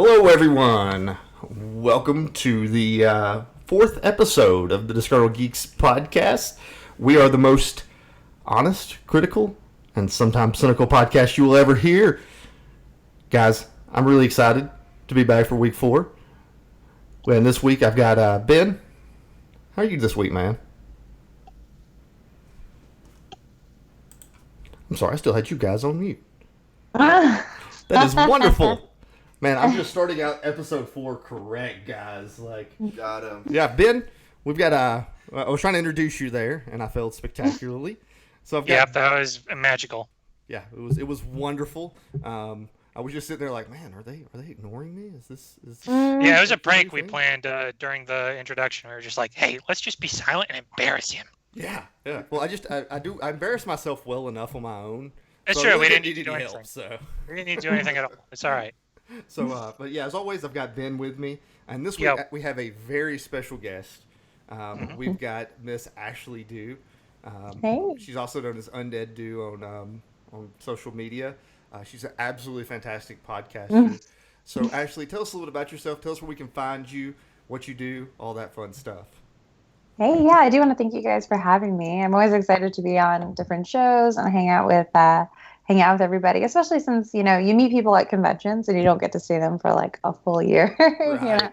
Hello, everyone. Welcome to the fourth episode of the Disgruntled Geeks podcast. We are the most honest, critical, and sometimes cynical podcast you will ever hear. Guys, I'm really excited to be back for week 4. And this week I've got Ben. How are you this week, man? I'm sorry, I still had you guys on mute. That is wonderful. Man, I'm just starting out episode 4 correct, guys. Got him. Yeah, Ben, we've got I was trying to introduce you there, and I failed spectacularly. So I've got, Yeah, that was magical. yeah, it was wonderful. I was just sitting there like, man, are they ignoring me? Is this? Yeah, it was a prank we planned during the introduction. We were just like, hey, let's just be silent and embarrass him. Yeah. Well, I embarrass myself well enough on my own. That's So I true. really We don't didn't need to do any anything. help, so. We didn't need to do anything at all. It's all right. So, but yeah, as always, I've got Ben with me, and this week Yep. we have a very special guest. We've got Miss Ashley Dew. Hey. She's also known as Undead Dew on social media. She's an absolutely fantastic podcaster. So, Ashley, tell us a little bit about yourself. Tell us where we can find you, what you do, all that fun stuff. Hey, yeah, I do want to thank you guys for having me. I'm always excited to be on different shows and hang out with everybody, especially since, you meet people at conventions and you don't get to see them for like a full year. Right.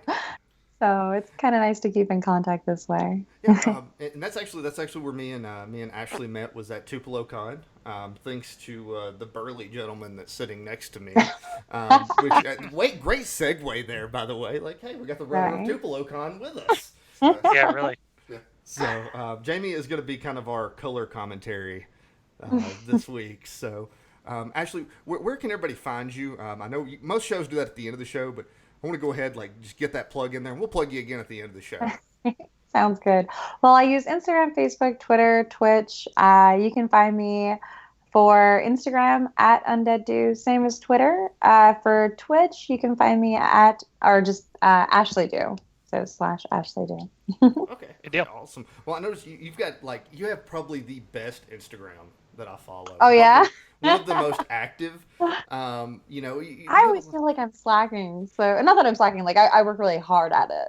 So it's kind of nice to keep in contact this way. Yeah, and that's actually where me and Ashley met, was at Tupelo Con. Thanks to the burly gentleman that's sitting next to me. Great segue there, by the way. Like, hey, we got the runner of Tupelo Con with us. Yeah, really. So Jamie is going to be kind of our color commentary this week. So, Ashley, where can everybody find you? I know most shows do that at the end of the show, but I want to go ahead, just get that plug in there, and we'll plug you again at the end of the show. Sounds good. Well, I use Instagram, Facebook, Twitter, Twitch. You can find me for Instagram at UndeadDew, same as Twitter. For Twitch, you can find me at, or just Ashley Dew. So /Ashley Dew. Okay. Good deal. Awesome. Well, I noticed you've got, you have probably the best Instagram that I follow. Oh, yeah? Probably one of the most active. I always feel like I'm slacking. So, not that I'm slacking, I work really hard at it.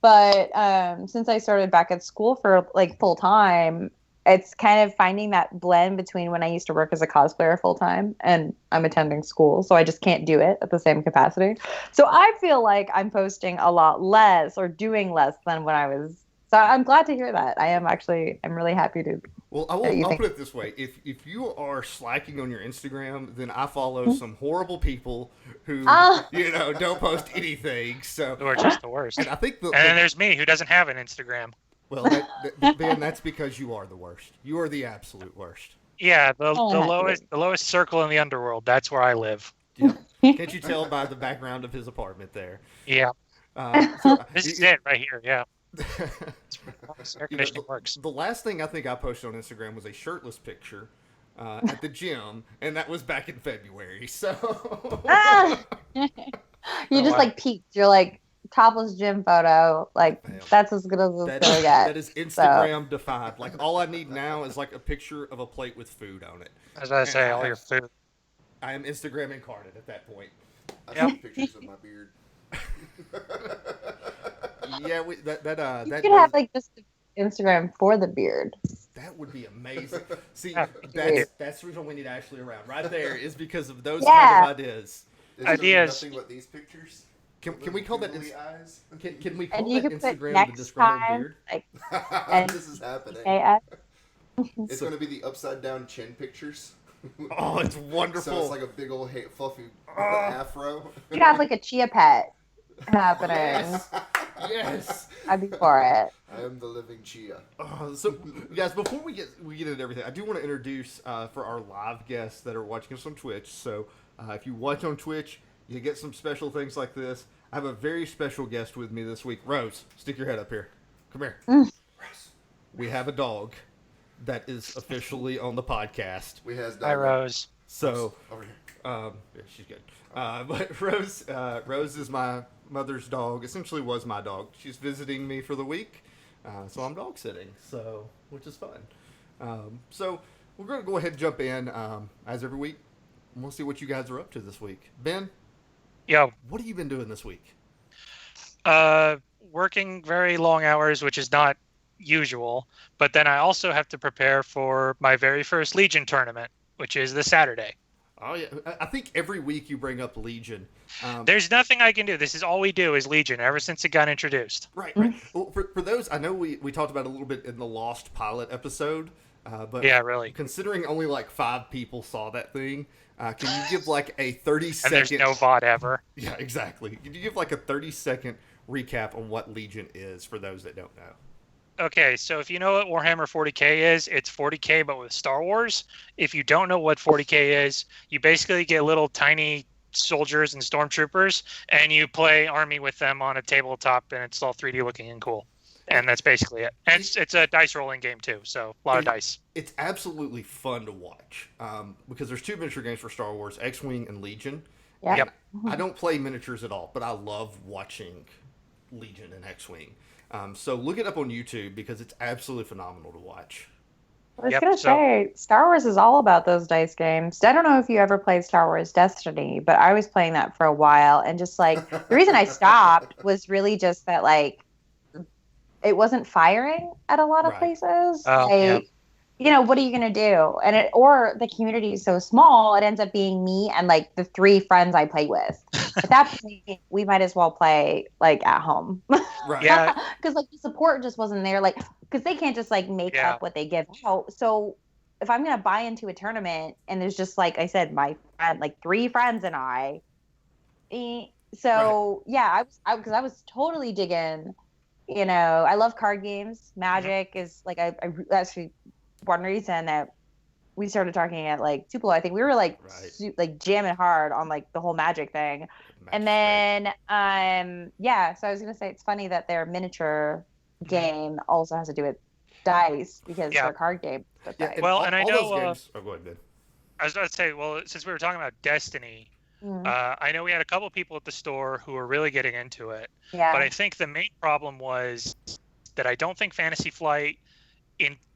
But since I started back at school for full time, it's kind of finding that blend between when I used to work as a cosplayer full time and I'm attending school. So I just can't do it at the same capacity. So I feel like I'm posting a lot less or doing less than when I was. So I'm glad to hear that. I'm really happy to. Well, I'll put it this way: if you are slacking on your Instagram, then I follow some horrible people who don't post anything. So Who are just the worst. and I think And then there's me, who doesn't have an Instagram. well, Ben, that's because you are the worst. You are the absolute worst. Yeah, the lowest circle in the underworld. That's where I live. Yeah. Can't you tell by the background of his apartment there? Yeah, So, this is it right here. Yeah, air conditioning works. The last thing I think I posted on Instagram was a shirtless picture at the gym, and that was back in February. So You just peaked. You're like topless gym photo. That's as good as it's gonna get. That is Instagram defined. All I need now is a picture of a plate with food on it. I was about to say, all your food. I am Instagram incarnate at that point. I see pictures of my beard. Yeah, You that could have just Instagram for the beard. that would be amazing. See, Yeah. that's the reason we need Ashley around. Right there is because of those Yeah. kind of ideas. Is there Ideas. nothing but these pictures? Can we call that? Googly eyes? Can we call And you that can put Instagram the next disgruntled time, beard? This is happening. AF. It's going to be the upside down chin pictures. Oh, it's wonderful. So it's like a big old fluffy afro. You could have a chia pet happening. Yes. I'd be for it. I am the living chia. So, guys, before we get into everything, I do want to introduce for our live guests that are watching us on Twitch. So, if you watch on Twitch, you get some special things like this. I have a very special guest with me this week. Rose, stick your head up here. Come here. Rose. We have a dog that is officially on the podcast. We has Hi, Rose. So, over here. yeah, she's good. But Rose is my mother's dog. Essentially, was my dog. She's visiting me for the week, so I'm dog sitting. So, which is fun. So we're going to go ahead and jump in as every week. And we'll see what you guys are up to this week. Ben, Yo. What have you been doing this week? Working very long hours, which is not usual. But then I also have to prepare for my very first Legion tournament, which is this Saturday. Oh yeah, I think every week you bring up Legion. There's nothing I can do. This is all we do is Legion ever since it got introduced. Right. Well, for those, I know we talked about it a little bit in the Lost Pilot episode, but yeah, really. Considering only like 5 people saw that thing, can you give like a 30-second? And there's no VOD ever. Yeah, exactly. Can you give like a 30-second recap on what Legion is for those that don't know? Okay, so if you know what Warhammer 40K is, it's 40K but with Star Wars. If you don't know what 40K is, you basically get little tiny soldiers and stormtroopers, and you play army with them on a tabletop, and it's all 3D looking and cool. And that's basically it. And it's a dice rolling game too, so a lot of dice. It's absolutely fun to watch because there's 2 miniature games for Star Wars, X-Wing and Legion. Yep. I don't play miniatures at all, but I love watching Legion and X-Wing. So look it up on YouTube because it's absolutely phenomenal to watch. I was going to say, Star Wars is all about those dice games. I don't know if you ever played Star Wars Destiny, but I was playing that for a while. And just like, the reason I stopped was really just that, like, it wasn't firing at a lot of places. You know, what are you going to do? And or the community is so small, it ends up being me and like the 3 friends I play with. At that point, we might as well play like at home. Right. Yeah. Because like the support just wasn't there. Like, because they can't just like make up what they give out. So if I'm going to buy into a tournament and there's just, like I said, my friend, like 3 friends and I. So yeah, I was totally digging. You know, I love card games. Magic is like, I actually, one reason that we started talking at like Tupelo, I think we were like like jamming hard on like the whole Magic thing. And then so I was gonna say it's funny that their miniature game also has to do with dice because their card game. Well, and I know. Games... Oh, go ahead, Ben. I was about to say, well, since we were talking about Destiny, I know we had a couple people at the store who were really getting into it. Yeah. But I think the main problem was that I don't think Fantasy Flight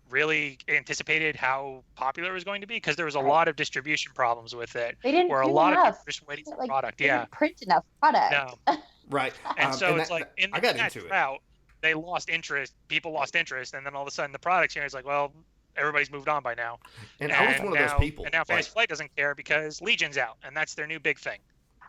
really anticipated how popular it was going to be because there was a lot of distribution problems with it. They didn't where a lot of people were just waiting for product. They didn't print enough product. No. Right. And so it's like in that drought, they lost interest. People lost interest, and then all of a sudden the product's here. It's like, well, everybody's moved on by now. And I was one of those people. And now Fantasy Flight doesn't care because Legion's out, and that's their new big thing.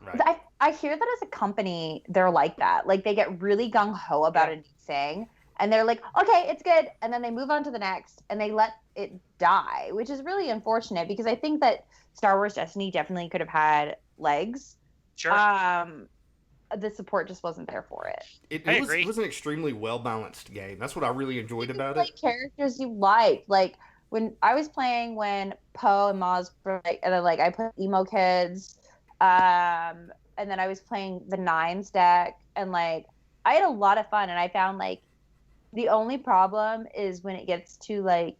Right. I hear that as a company, they're like that. Like they get really gung ho about a new thing, and they're like, okay, it's good, and then they move on to the next, and they let it die, which is really unfortunate because I think that Star Wars Destiny definitely could have had legs. Sure. The support just wasn't there for it. It was an extremely well balanced game. That's what I really enjoyed about it. Characters you liked, like when I was playing when Poe and Maz were like, and then like I put emo kids. And then I was playing the 9s deck, and like I had a lot of fun, and I found like the only problem is when it gets to like,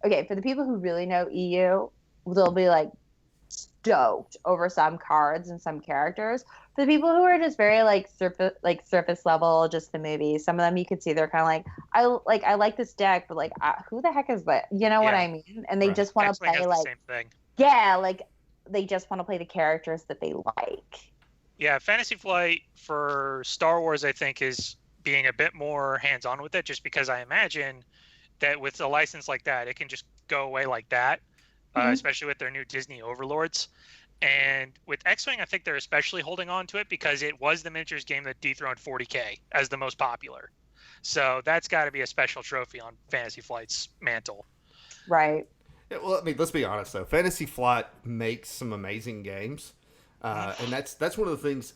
okay, for the people who really know EU, they'll be like stoked over some cards and some characters. For the people who are just very like surface level, just the movie, some of them you could see they're kind of like I like this deck, but like who the heck is that? You know what I mean? And they just want to play like the same thing. Yeah, like they just want to play the characters that they like. Yeah, Fantasy Flight for Star Wars, I think, is being a bit more hands-on with it, just because I imagine that with a license like that, it can just go away like that, especially with their new Disney overlords. And with X-Wing, I think they're especially holding on to it because it was the miniatures game that dethroned 40K as the most popular. So that's got to be a special trophy on Fantasy Flight's mantle. Right. Yeah, well, I mean, let's be honest, though. Fantasy Flight makes some amazing games. And that's one of the things.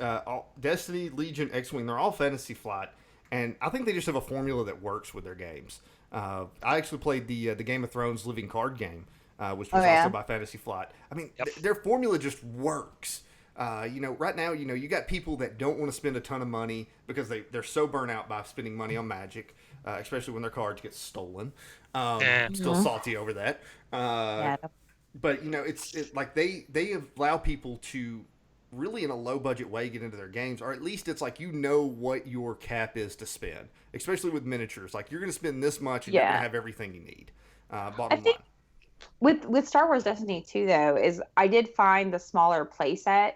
Destiny, Legion, X-Wing, they're all Fantasy Flight. And I think they just have a formula that works with their games. I actually played the Game of Thrones living card game, which was also by Fantasy Flight. I mean, their formula just works. Right now, you got people that don't want to spend a ton of money because they're so burnt out by spending money on Magic, especially when their cards get stolen. I'm still salty over that. But it's like they allow people to really in a low budget way get into their games, or at least it's like what your cap is to spend, especially with miniatures. Like you're going to spend this much and you're going to have everything you need. Bottom line. With Star Wars Destiny 2 though, is I did find the smaller playset.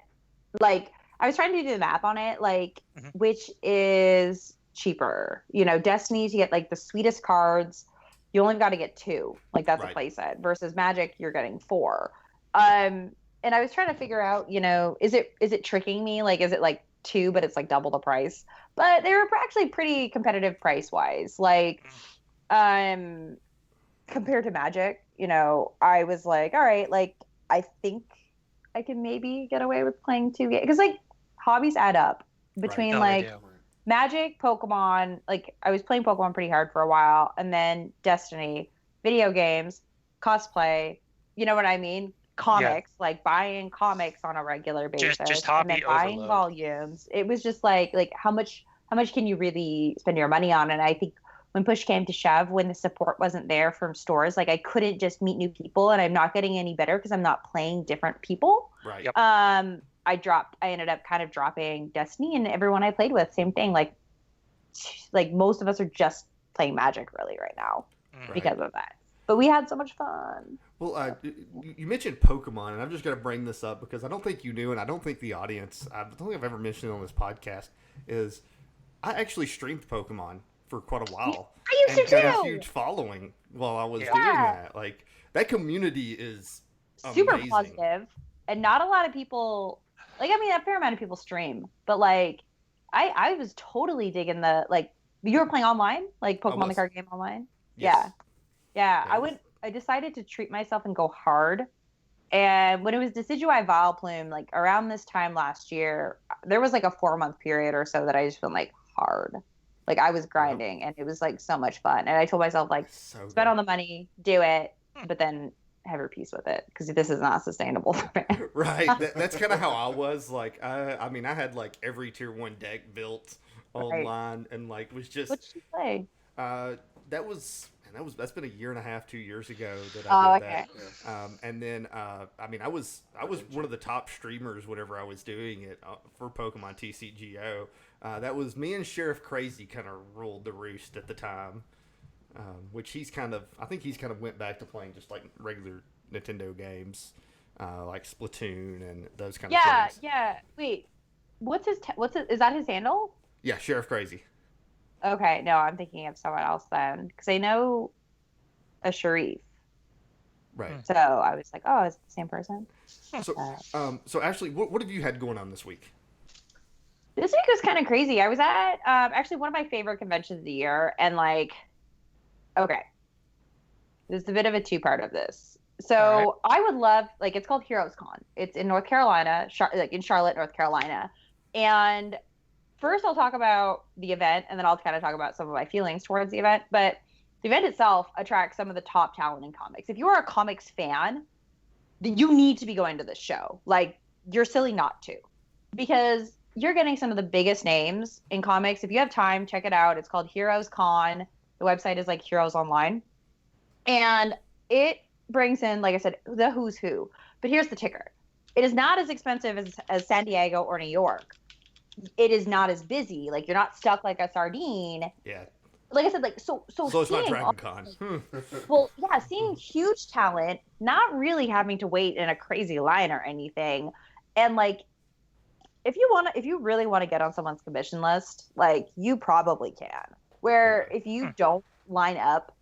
Like I was trying to do the math on it, like, Mhm. which is cheaper. You know, Destiny, to get like the sweetest cards, you only got to get 2. Like, that's a Right. playset. Versus Magic, you're getting 4. And I was trying to figure out, you know, is it tricking me? Like, is it like 2, but it's like double the price? But they were actually pretty competitive price wise. Like, compared to Magic, you know, I was like, all right, like, I think I can maybe get away with playing 2 games because like hobbies add up between No, like they do. Magic, Pokemon. Like, I was playing Pokemon pretty hard for a while, and then Destiny, video games, cosplay. You know what I mean? Comics, like buying comics on a regular basis, Just and then hobby buying overload. volumes. It was just like how much can you really spend your money on? And I think when push came to shove, when the support wasn't there from stores, like I couldn't just meet new people, and I'm not getting any better because I'm not playing different people. Right. Yep. I ended up kind of dropping Destiny, and everyone I played with, same thing. Like most of us are just playing Magic really right now because of that. But we had so much fun. Well, you mentioned Pokemon, and I'm just going to bring this up because I don't think you knew, and I don't think the audience, I don't think I've ever mentioned it on this podcast, is I actually streamed Pokemon for quite a while. I used to got too. a huge following while I was doing Yeah. that. Like, that community is Super amazing. positive, and not a lot of people. Like, I mean, a fair amount of people stream, but like, I was totally digging the like. You were playing online, like Pokemon the card game online. Yes. Yeah. I decided to treat myself and go hard. And when it was Decidueye Vileplume, like around this time last year, there was like a 4-month period or so that I just went like hard. Like, I was grinding, and it was like so much fun. And I told myself, like, spend all the money, do it, but then have your peace with it, because this is not sustainable for me. Right. That's kind of how I was. Like, I mean, I had like every tier 1 deck built online, and like was just. What did you play? That's been 1.5 years, 2 years ago that I did okay. that. And then I mean, I was one of the top streamers whenever I was doing it for Pokemon TCGO. That was me and Sheriff Crazy kind of ruled the roost at the time. Which I think he's kind of went back to playing just like regular Nintendo games, like Splatoon and those kind of things. Yeah. Wait, is that his handle? Yeah, Sheriff Crazy. Okay, no, I'm thinking of someone else then, because I know a Sharif. Right. So I was like, oh, it's the same person. So Ashley, what have you had going on this week? This week was kind of crazy. I was at actually one of my favorite conventions of the year, and like, okay, there's a bit of a two-part of this. So I would love, like, it's called Heroes Con. It's in North Carolina, like in Charlotte, North Carolina. And first I'll talk about the event, and then I'll kind of talk about some of my feelings towards the event. But the event itself attracts some of the top talent in comics. If you are a comics fan, then you need to be going to this show. Like, you're silly not to, because you're getting some of the biggest names in comics. If you have time, check it out. It's called Heroes Con. The website is like Heroes Online. And it brings in, like I said, the who's who. But here's the ticker. It is not as expensive as San Diego or New York. It is not as busy. Like, you're not stuck like a sardine. Yeah. Like I said, like, so it's not Dragon Con. Well, yeah, seeing huge talent, not really having to wait in a crazy line or anything. And like, if you really want to get on someone's commission list, like, you probably can. Where if you don't line up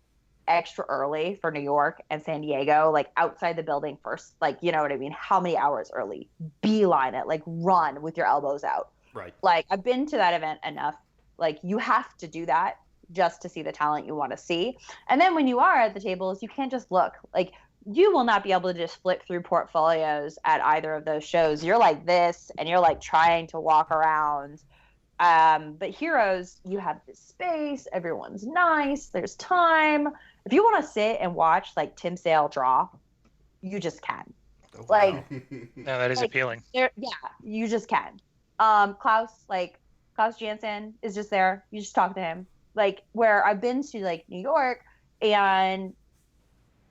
extra early for New York and San Diego, like outside the building first, like, you know what I mean? How many hours early? Beeline it, like run with your elbows out. Right. Like, I've been to that event enough. Like, you have to do that just to see the talent you want to see. And then when you are at the tables, you can't just look. Like, you will not be able to just flip through portfolios at either of those shows. You're like this, and you're like trying to walk around. But Heroes, you have this space, everyone's nice, there's time. If you want to sit and watch like Tim Sale draw, you just can. Oh, like, no, that is like, appealing. Yeah, you just can. Klaus Janson is just there. You just talk to him. Like, where I've been to like New York, and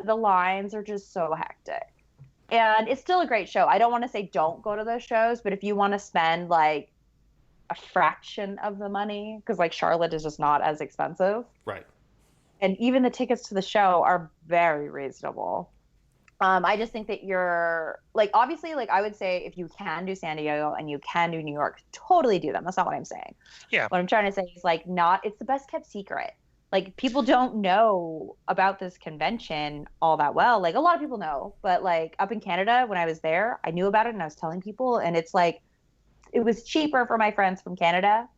the lines are just so hectic. And it's still a great show. I don't want to say don't go to those shows, but if you want to spend like a fraction of the money, because like Charlotte is just not as expensive. Right. And even the tickets to the show are very reasonable. I just think that you're like, obviously, like I would say if you can do San Diego and you can do New York, totally do them. That's not what I'm saying. Yeah. What I'm trying to say is like it's the best kept secret. Like people don't know about this convention all that well. Like a lot of people know, but like up in Canada when I was there, I knew about it and I was telling people, and it's like it was cheaper for my friends from Canada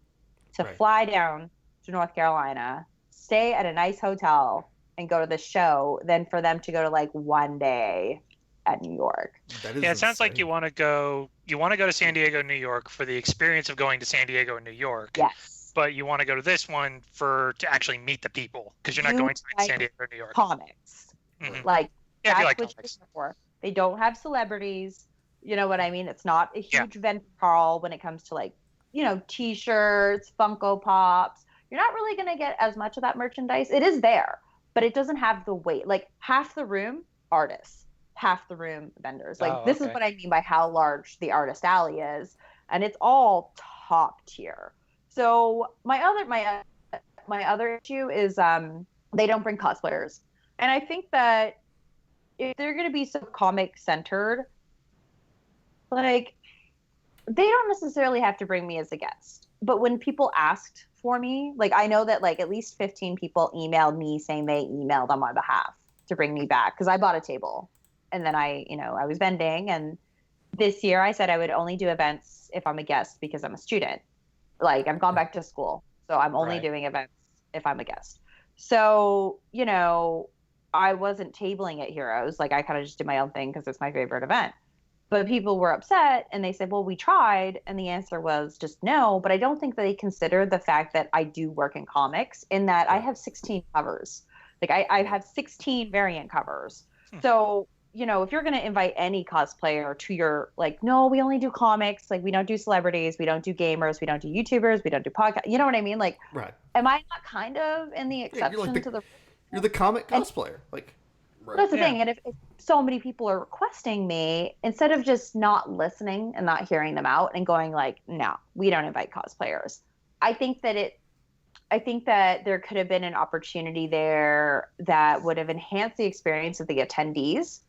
to fly down to North Carolina, stay at a nice hotel, and go to the show than for them to go to like one day at New York. Yeah, it sounds like you want to go to San Diego, New York for the experience of going to San Diego and New York. Yes. But you want to go to this one to actually meet the people because you're not going to San Diego or New York. Comics. Mm-hmm. Like, yeah, that's like what comics. you're for. They don't have celebrities. You know what I mean? It's not a huge vendor hall when it comes to like, you know, t-shirts, Funko Pops. You're not really going to get as much of that merchandise. It is there, but it doesn't have the weight. Like half the room, artists, half the room, vendors. Like this is what I mean by how large the artist alley is, and it's all top tier. So my other issue is they don't bring cosplayers, and I think that if they're going to be so comic centered, like they don't necessarily have to bring me as a guest. But when people asked for me, like I know that like at least 15 people emailed me saying they emailed on my behalf to bring me back because I bought a table, and then I was vending, and this year I said I would only do events if I'm a guest because I'm a student. Like I've gone back to school, so I'm only doing events if I'm a guest. So, you know, I wasn't tabling at Heroes. Like I kind of just did my own thing because it's my favorite event. But people were upset and they said, well, we tried. And the answer was just no. But I don't think they considered the fact that I do work in comics in that I have 16 covers. Like I have 16 variant covers. So, you know, if you're going to invite any cosplayer to your, like, no, we only do comics. Like we don't do celebrities. We don't do gamers. We don't do YouTubers. We don't do podcasts. You know what I mean? Like, am I not kind of in the exception to the... You're the comic cosplayer. Like, that's the thing. And if so many people are requesting me, instead of just not listening and not hearing them out and going like, no, we don't invite cosplayers. I think that there could have been an opportunity there that would have enhanced the experience of the attendees.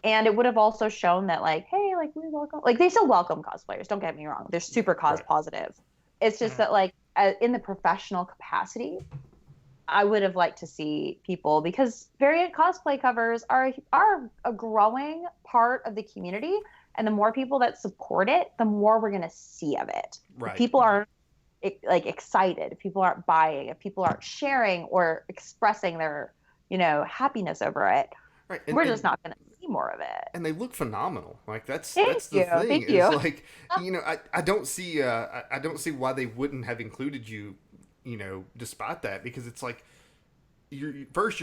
And it would have also shown that like, hey, like we welcome, like they still welcome cosplayers. Don't get me wrong. They're super positive. It's just that like in the professional capacity, I would have liked to see people, because variant cosplay covers are a growing part of the community, and the more people that support it, the more we're going to see of it. If people aren't like excited, if people aren't buying, if people aren't sharing or expressing their, you know, happiness over it, we're just not going to see more of it. And they look phenomenal. Like that's the thing. Thank is you. Like, you know, I don't see why they wouldn't have included you, you know, despite that, because it's like your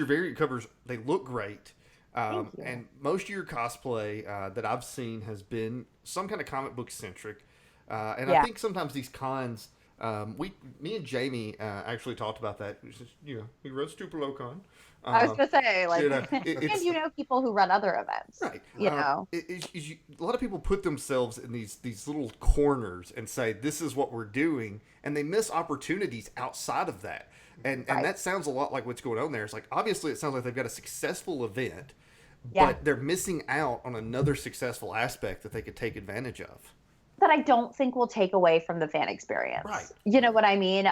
variant covers, they look great. And most of your cosplay that I've seen has been some kind of comic book centric. I think sometimes these cons, me and Jamie actually talked about that. You know, he runs Tupelo Con. I was gonna say, like, you know, and you know people who run other events, right? You know, a lot of people put themselves in these little corners and say this is what we're doing, and they miss opportunities outside of that. And that sounds a lot like what's going on there. It's like obviously it sounds like they've got a successful event, but they're missing out on another successful aspect that they could take advantage of. That I don't think will take away from the fan experience. Right. You know what I mean?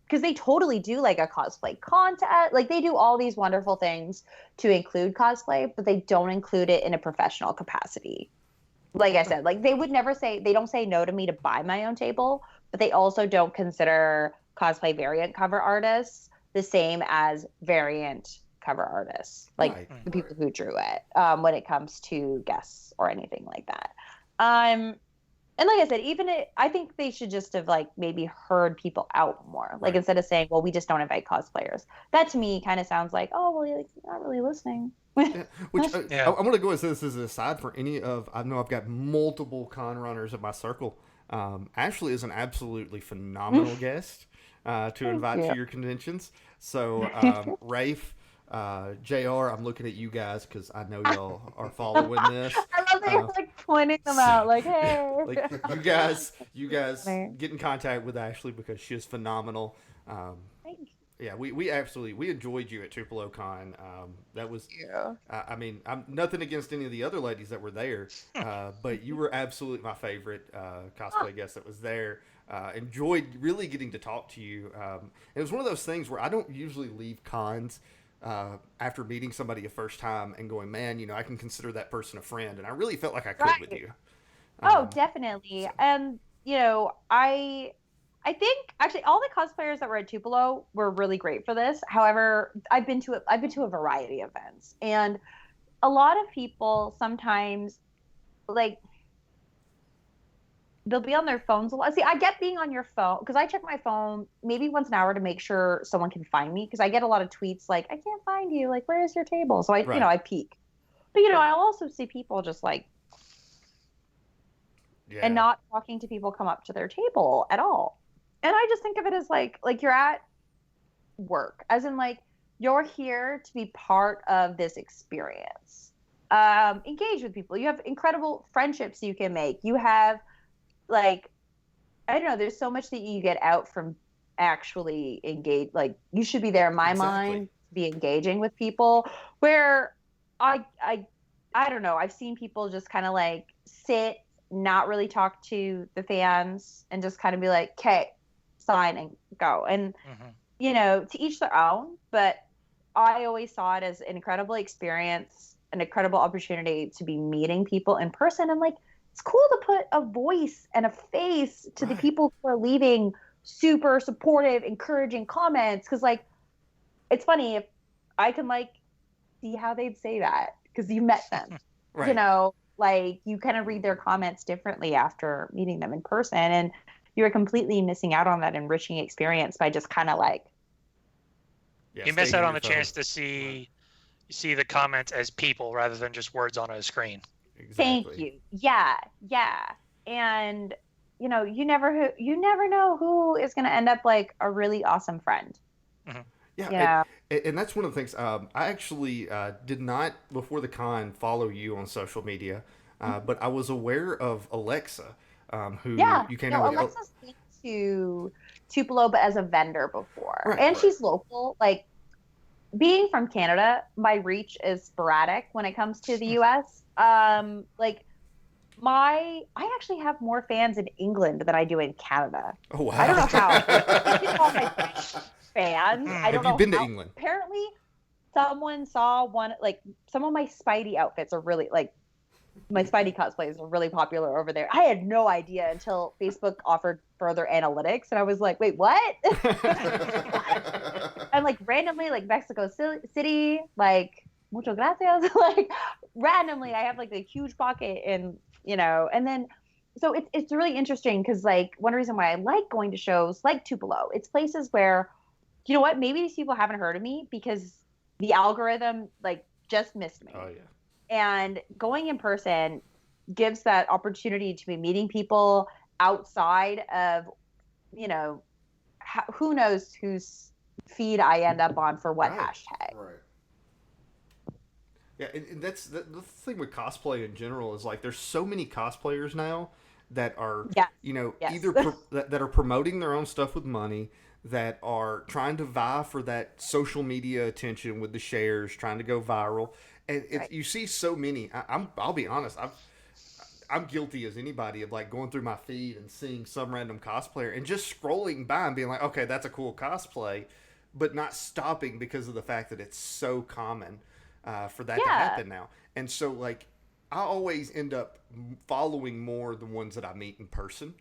Because they totally do like a cosplay contest. Like they do all these wonderful things to include cosplay, but they don't include it in a professional capacity. Like I said, like they would never say, they don't say no to me to buy my own table, but they also don't consider cosplay variant cover artists the same as variant cover artists, like the people who drew it, when it comes to guests or anything like that. And like I said, I think they should just have like maybe heard people out more. Like instead of saying, well, we just don't invite cosplayers. That to me kind of sounds like, oh, well, like, you're not really listening. I'm going to go and say this as an aside for any of, I know I've got multiple con runners in my circle. Ashley is an absolutely phenomenal guest to invite to your conventions. So Rafe, JR, I'm looking at you guys because I know y'all are following this. I love that you're like pointing them out, like, hey. Like you guys get in contact with Ashley because she is phenomenal. Thank Yeah, we absolutely we enjoyed you at Tupelo Con. That was Yeah. I mean, I'm nothing against any of the other ladies that were there, but you were absolutely my favorite cosplay guest that was there. Enjoyed really getting to talk to you. It was one of those things where I don't usually leave cons after meeting somebody a first time and going, man, I can consider that person a friend, and I really felt like I could with you. Oh, definitely. So. And I think actually all the cosplayers that were at Tupelo were really great for this. However, I've been to a variety of events, and a lot of people sometimes like they'll be on their phones a lot. See, I get being on your phone because I check my phone maybe once an hour to make sure someone can find me because I get a lot of tweets like I can't find you, like where is your table? So Right. I peek. But I'll also see people just like and not talking to people come up to their table at all. And I just think of it as like you're at work, as in like you're here to be part of this experience. Engage with people. You have incredible friendships you can make. You have like I don't know, there's so much that you get out from actually engage. Like you should be there in my mind to be engaging with people where I don't know. I've seen people just kind of like sit, not really talk to the fans and just kind of be like, okay, sign and go. And, to each their own. But I always saw it as an incredible experience, an incredible opportunity to be meeting people in person. And like, it's cool to put a voice and a face to the people who are leaving super supportive, encouraging comments. Cause like, it's funny if I can like see how they'd say that because you met them, like you kind of read their comments differently after meeting them in person, and you're completely missing out on that enriching experience by just kind of like you miss out on the chance to see the comments as people rather than just words on a screen. Exactly. Thank you. Yeah, and you never know who is going to end up like a really awesome friend. Yeah, and that's one of the things. I actually did not before the con follow you on social media, but I was aware of Alexa, who you came out with. Alexa's been to Tupelo, but as a vendor before, she's local. Like being from Canada, my reach is sporadic when it comes to the U.S. Like I actually have more fans in England than I do in Canada. Oh wow! I don't know how. Fans. I don't know. Have you been to England? Apparently, someone saw one. Like some of my Spidey outfits are really like my Spidey cosplays are really popular over there. I had no idea until Facebook offered further analytics, and I was like, "Wait, what?" And like randomly, like Mexico City, like muchas gracias. Like randomly, I have like a huge pocket, and and then. So it's really interesting because like one reason why I like going to shows like Tupelo, it's places where you know what? Maybe these people haven't heard of me because the algorithm like just missed me. Oh yeah. And going in person gives that opportunity to be meeting people outside of, who knows whose feed I end up on for what hashtag. Right. Yeah, and that's the thing with cosplay in general is like there's so many cosplayers now that are either that are promoting their own stuff with money, that are trying to vie for that social media attention with the shares, trying to go viral, and you see so many. I'll be honest, I'm guilty as anybody of like going through my feed and seeing some random cosplayer and just scrolling by and being like, okay, that's a cool cosplay, but not stopping because of the fact that it's so common for that to happen now. And so like I always end up following more the ones that I meet in person,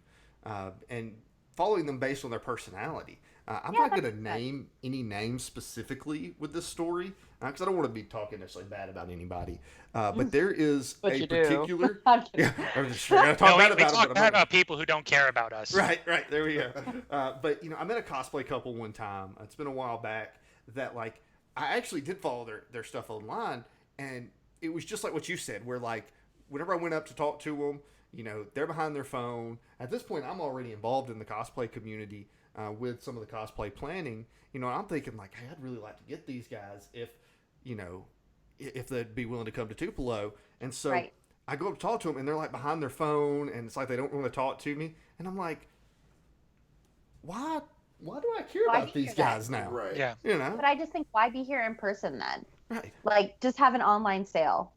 and following them based on their personality. I'm not going to name any names specifically with this story because I don't want to be talking necessarily bad about anybody. But there is a particular. I'm just going to talk bad about we talk bad about people who don't care about us. Right. There we go. But I met a cosplay couple one time. It's been a while back that like I actually did follow their stuff online, and it was just like what you said, where like whenever I went up to talk to them, they're behind their phone. At this point, I'm already involved in the cosplay community with some of the cosplay planning. And I'm thinking like, hey, I'd really like to get these guys if they'd be willing to come to Tupelo. And so I go up to talk to them, and they're like behind their phone, and it's like they don't want to talk to me. And I'm like, why why do I care about these guys now? Right. Yeah. You know. But I just think, why be here in person then? Right. Like, just have an online sale.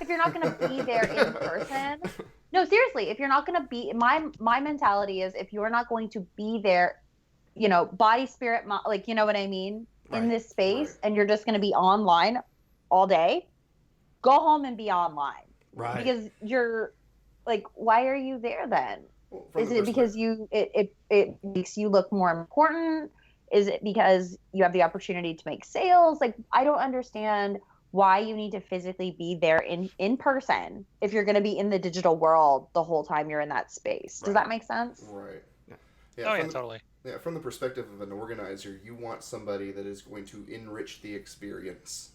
If you're not going to be there in person. No, seriously, if you're not going to be, my mentality is, if you're not going to be there, you know, body, spirit, like, you know what I mean, in this space, and you're just going to be online all day, go home and be online. Right. Because you're, like, why are you there then? Well, is it because it makes you look more important? Is it because you have the opportunity to make sales? Like, I don't understand why you need to physically be there in person if you're going to be in the digital world the whole time you're in that space. Does that make sense? Right. Yeah, totally. Yeah, from the perspective of an organizer, you want somebody that is going to enrich the experience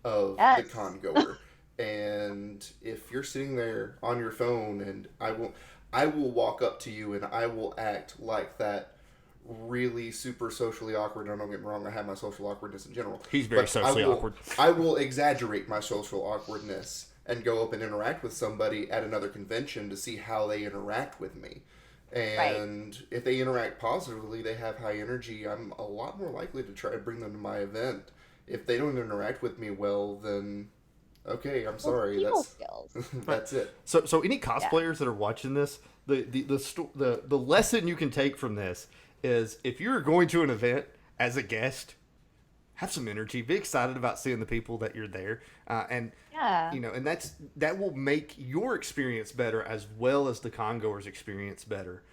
of the con goer. And if you're sitting there on your phone, and I will walk up to you and I will act like that really super socially awkward. Now, don't get me wrong, I have my social awkwardness in general. He's very socially awkward. I will exaggerate my social awkwardness and go up and interact with somebody at another convention to see how they interact with me. And if they interact positively, they have high energy, I'm a lot more likely to try to bring them to my event. If they don't interact with me well, then okay, I'm sorry. That's it. So any cosplayers that are watching this, the lesson you can take from this is, if you're going to an event as a guest, have some energy, be excited about seeing the people that you're there, and you know, and that will make your experience better as well as the con goers' experience better.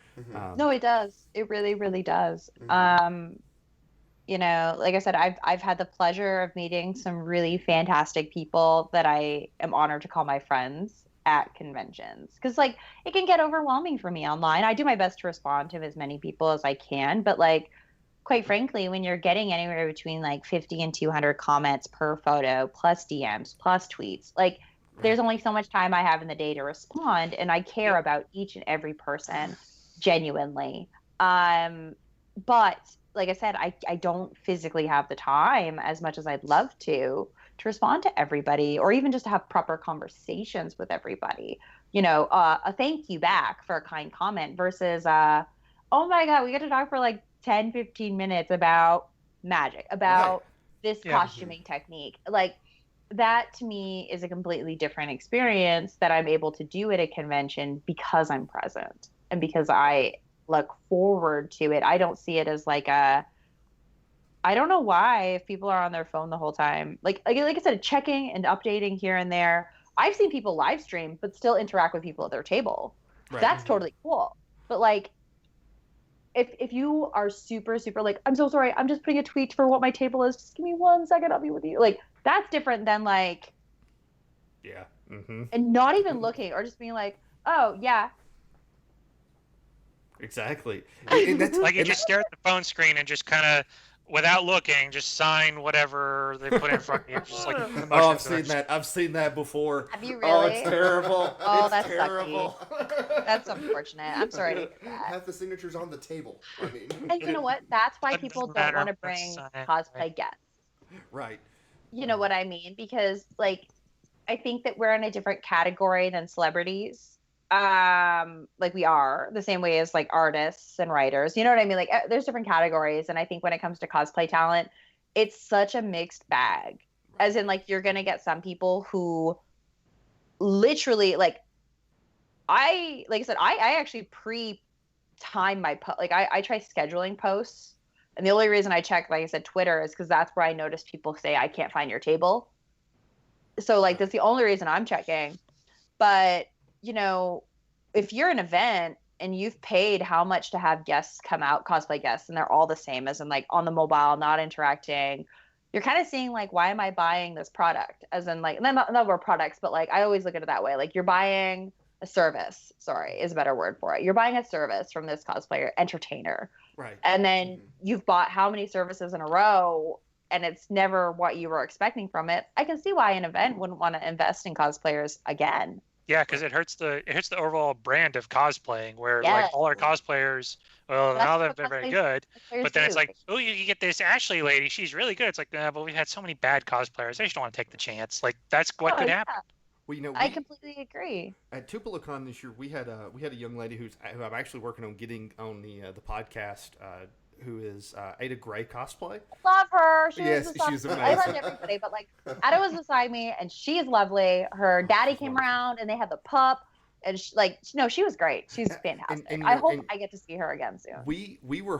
No, it does. It really, really does. You know, like I said, I've had the pleasure of meeting some really fantastic people that I am honored to call my friends at conventions. Because, like, it can get overwhelming for me online. I do my best to respond to as many people as I can, but, like, quite frankly, when you're getting anywhere between like 50 and 200 comments per photo, plus DMs, plus tweets, like, there's only so much time I have in the day to respond, and I care about each and every person genuinely. But like I said, I don't physically have the time as much as I'd love to respond to everybody, or even just to have proper conversations with everybody. You know, a thank you back for a kind comment versus, oh my God, we get to talk for like 10, 15 minutes about magic, about this costuming technique. Like, that to me is a completely different experience that I'm able to do at a convention because I'm present and because I look forward to it. I don't see it as like I don't know why, if people are on their phone the whole time, like I said, checking and updating here and there. I've seen people live stream but still interact with people at their table. Right. That's totally cool. But like, if you are super, super like, I'm so sorry, I'm just putting a tweet for what my table is, just give me 1 second, I'll be with you. Like, that's different than like, and not even looking, or just being like, oh yeah. Exactly. And that's, like, you just stare at the phone screen and just kind of, without looking, just sign whatever they put in front of you. Just like, oh, I've seen that. I've seen that before. Have you really? Oh, it's terrible. Oh, it's that's terrible. That's unfortunate. I'm sorry to hear that. Have the signatures on the table. I mean, and you know what? That's why people don't want to bring cosplay guests. Right. You know what I mean? Because, like, I think that we're in a different category than celebrities. Like, we are the same way as like artists and writers, you know what I mean? Like, there's different categories, and I think when it comes to cosplay talent, it's such a mixed bag. As in, like, you're gonna get some people who literally, like I said, I actually pre-time my like I try scheduling posts, and the only reason I check, like I said, Twitter, is because that's where I notice people say I can't find your table. So, like, that's the only reason I'm checking. But you know, if you're an event and you've paid how much to have guests come out, cosplay guests, and they're all the same, as in like on the mobile, not interacting, you're kind of seeing like, why am I buying this product? As in, like, not more products, but like, I always look at it that way. Like, you're buying a service, is a better word for it. You're buying a service from this cosplayer entertainer. Right. And then you've bought how many services in a row, and it's never what you were expecting from it. I can see why an event wouldn't want to invest in cosplayers again. Yeah, because it hurts the overall brand of cosplaying, where like all our cosplayers, well, now they're very good, but then it's like, oh, you get this Ashley lady, she's really good. It's like, nah, but we've had so many bad cosplayers. I just don't want to take the chance. Like, that's what could happen. Well, I completely agree. At TupiloCon this year, we had a young lady who I'm actually working on getting on the podcast, who is Ada Gray cosplay. Love her. Yes, she's amazing. I loved everybody, but like Ada was beside me, and she's lovely. Her daddy came around, and they had the pup, and she was great. She's fantastic. And I hope I get to see her again soon. We were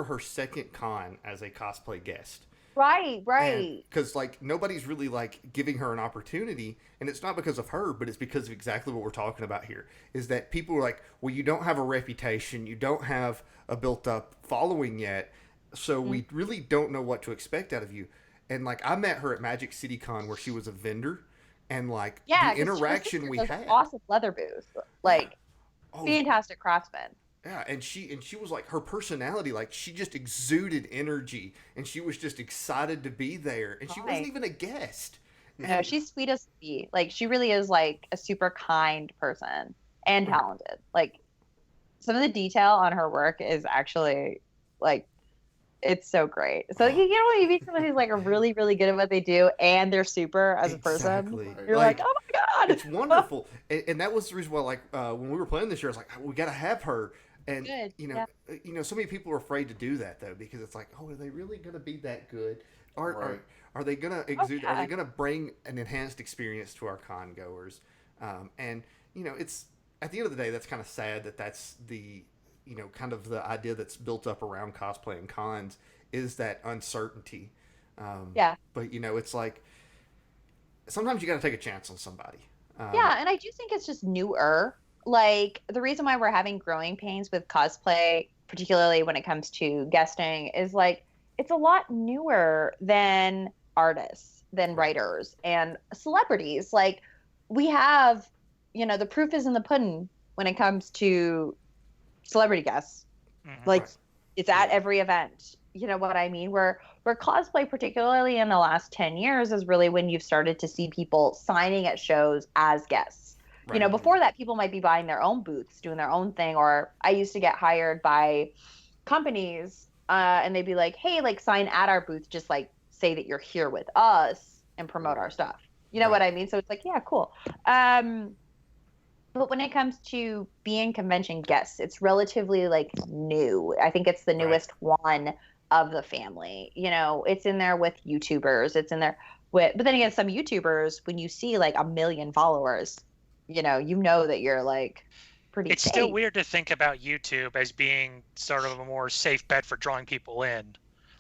her second con as a cosplay guest. Right. Because like nobody's really like giving her an opportunity, and it's not because of her, but it's because of exactly what we're talking about here. Is that people are like, well, you don't have a reputation, you don't have a built-up following yet, so we really don't know what to expect out of you. And like I met her at Magic City Con where she was a vendor, and like the interaction we had, awesome leather booth, like fantastic craftsman. Yeah, and she was like, her personality, like she just exuded energy, and she was just excited to be there, and she wasn't even a guest. No, she's sweet as be. Like she really is like a super kind person and talented. Like some of the detail on her work is actually like it's so great. So you know when you meet someone who's like really really good at what they do and they're super as a person, you're like, oh my god, it's wonderful. And that was the reason why, like when we were playing this year, I was like, we got to have her. And you know, so many people are afraid to do that though, because it's like, oh, are they really going to be that good? Are they going to exude? Are they going to bring an enhanced experience to our con goers? And you know, it's at the end of the day, that's kind of sad that that's the, you know, kind of the idea that's built up around cosplay and cons is that uncertainty. But you know, it's like sometimes you got to take a chance on somebody. And I do think it's just newer. Like the reason why we're having growing pains with cosplay, particularly when it comes to guesting, is like it's a lot newer than artists, than writers and celebrities. Like we have, you know, the proof is in the pudding when it comes to celebrity guests. Like it's at every event. You know what I mean? Where cosplay, particularly in the last 10 years, is really when you've started to see people signing at shows as guests. You know, before that, people might be buying their own booths, doing their own thing. Or I used to get hired by companies and they'd be like, hey, like sign at our booth, just like say that you're here with us and promote our stuff. You know what I mean? So it's like, yeah, cool. But when it comes to being convention guests, it's relatively like new. I think it's the newest one of the family. You know, it's in there with YouTubers. It's in there with, but then again, some YouTubers, when you see like 1 million followers, you know that you're like pretty It's safe. still weird to think about YouTube as being sort of a more safe bet for drawing people in.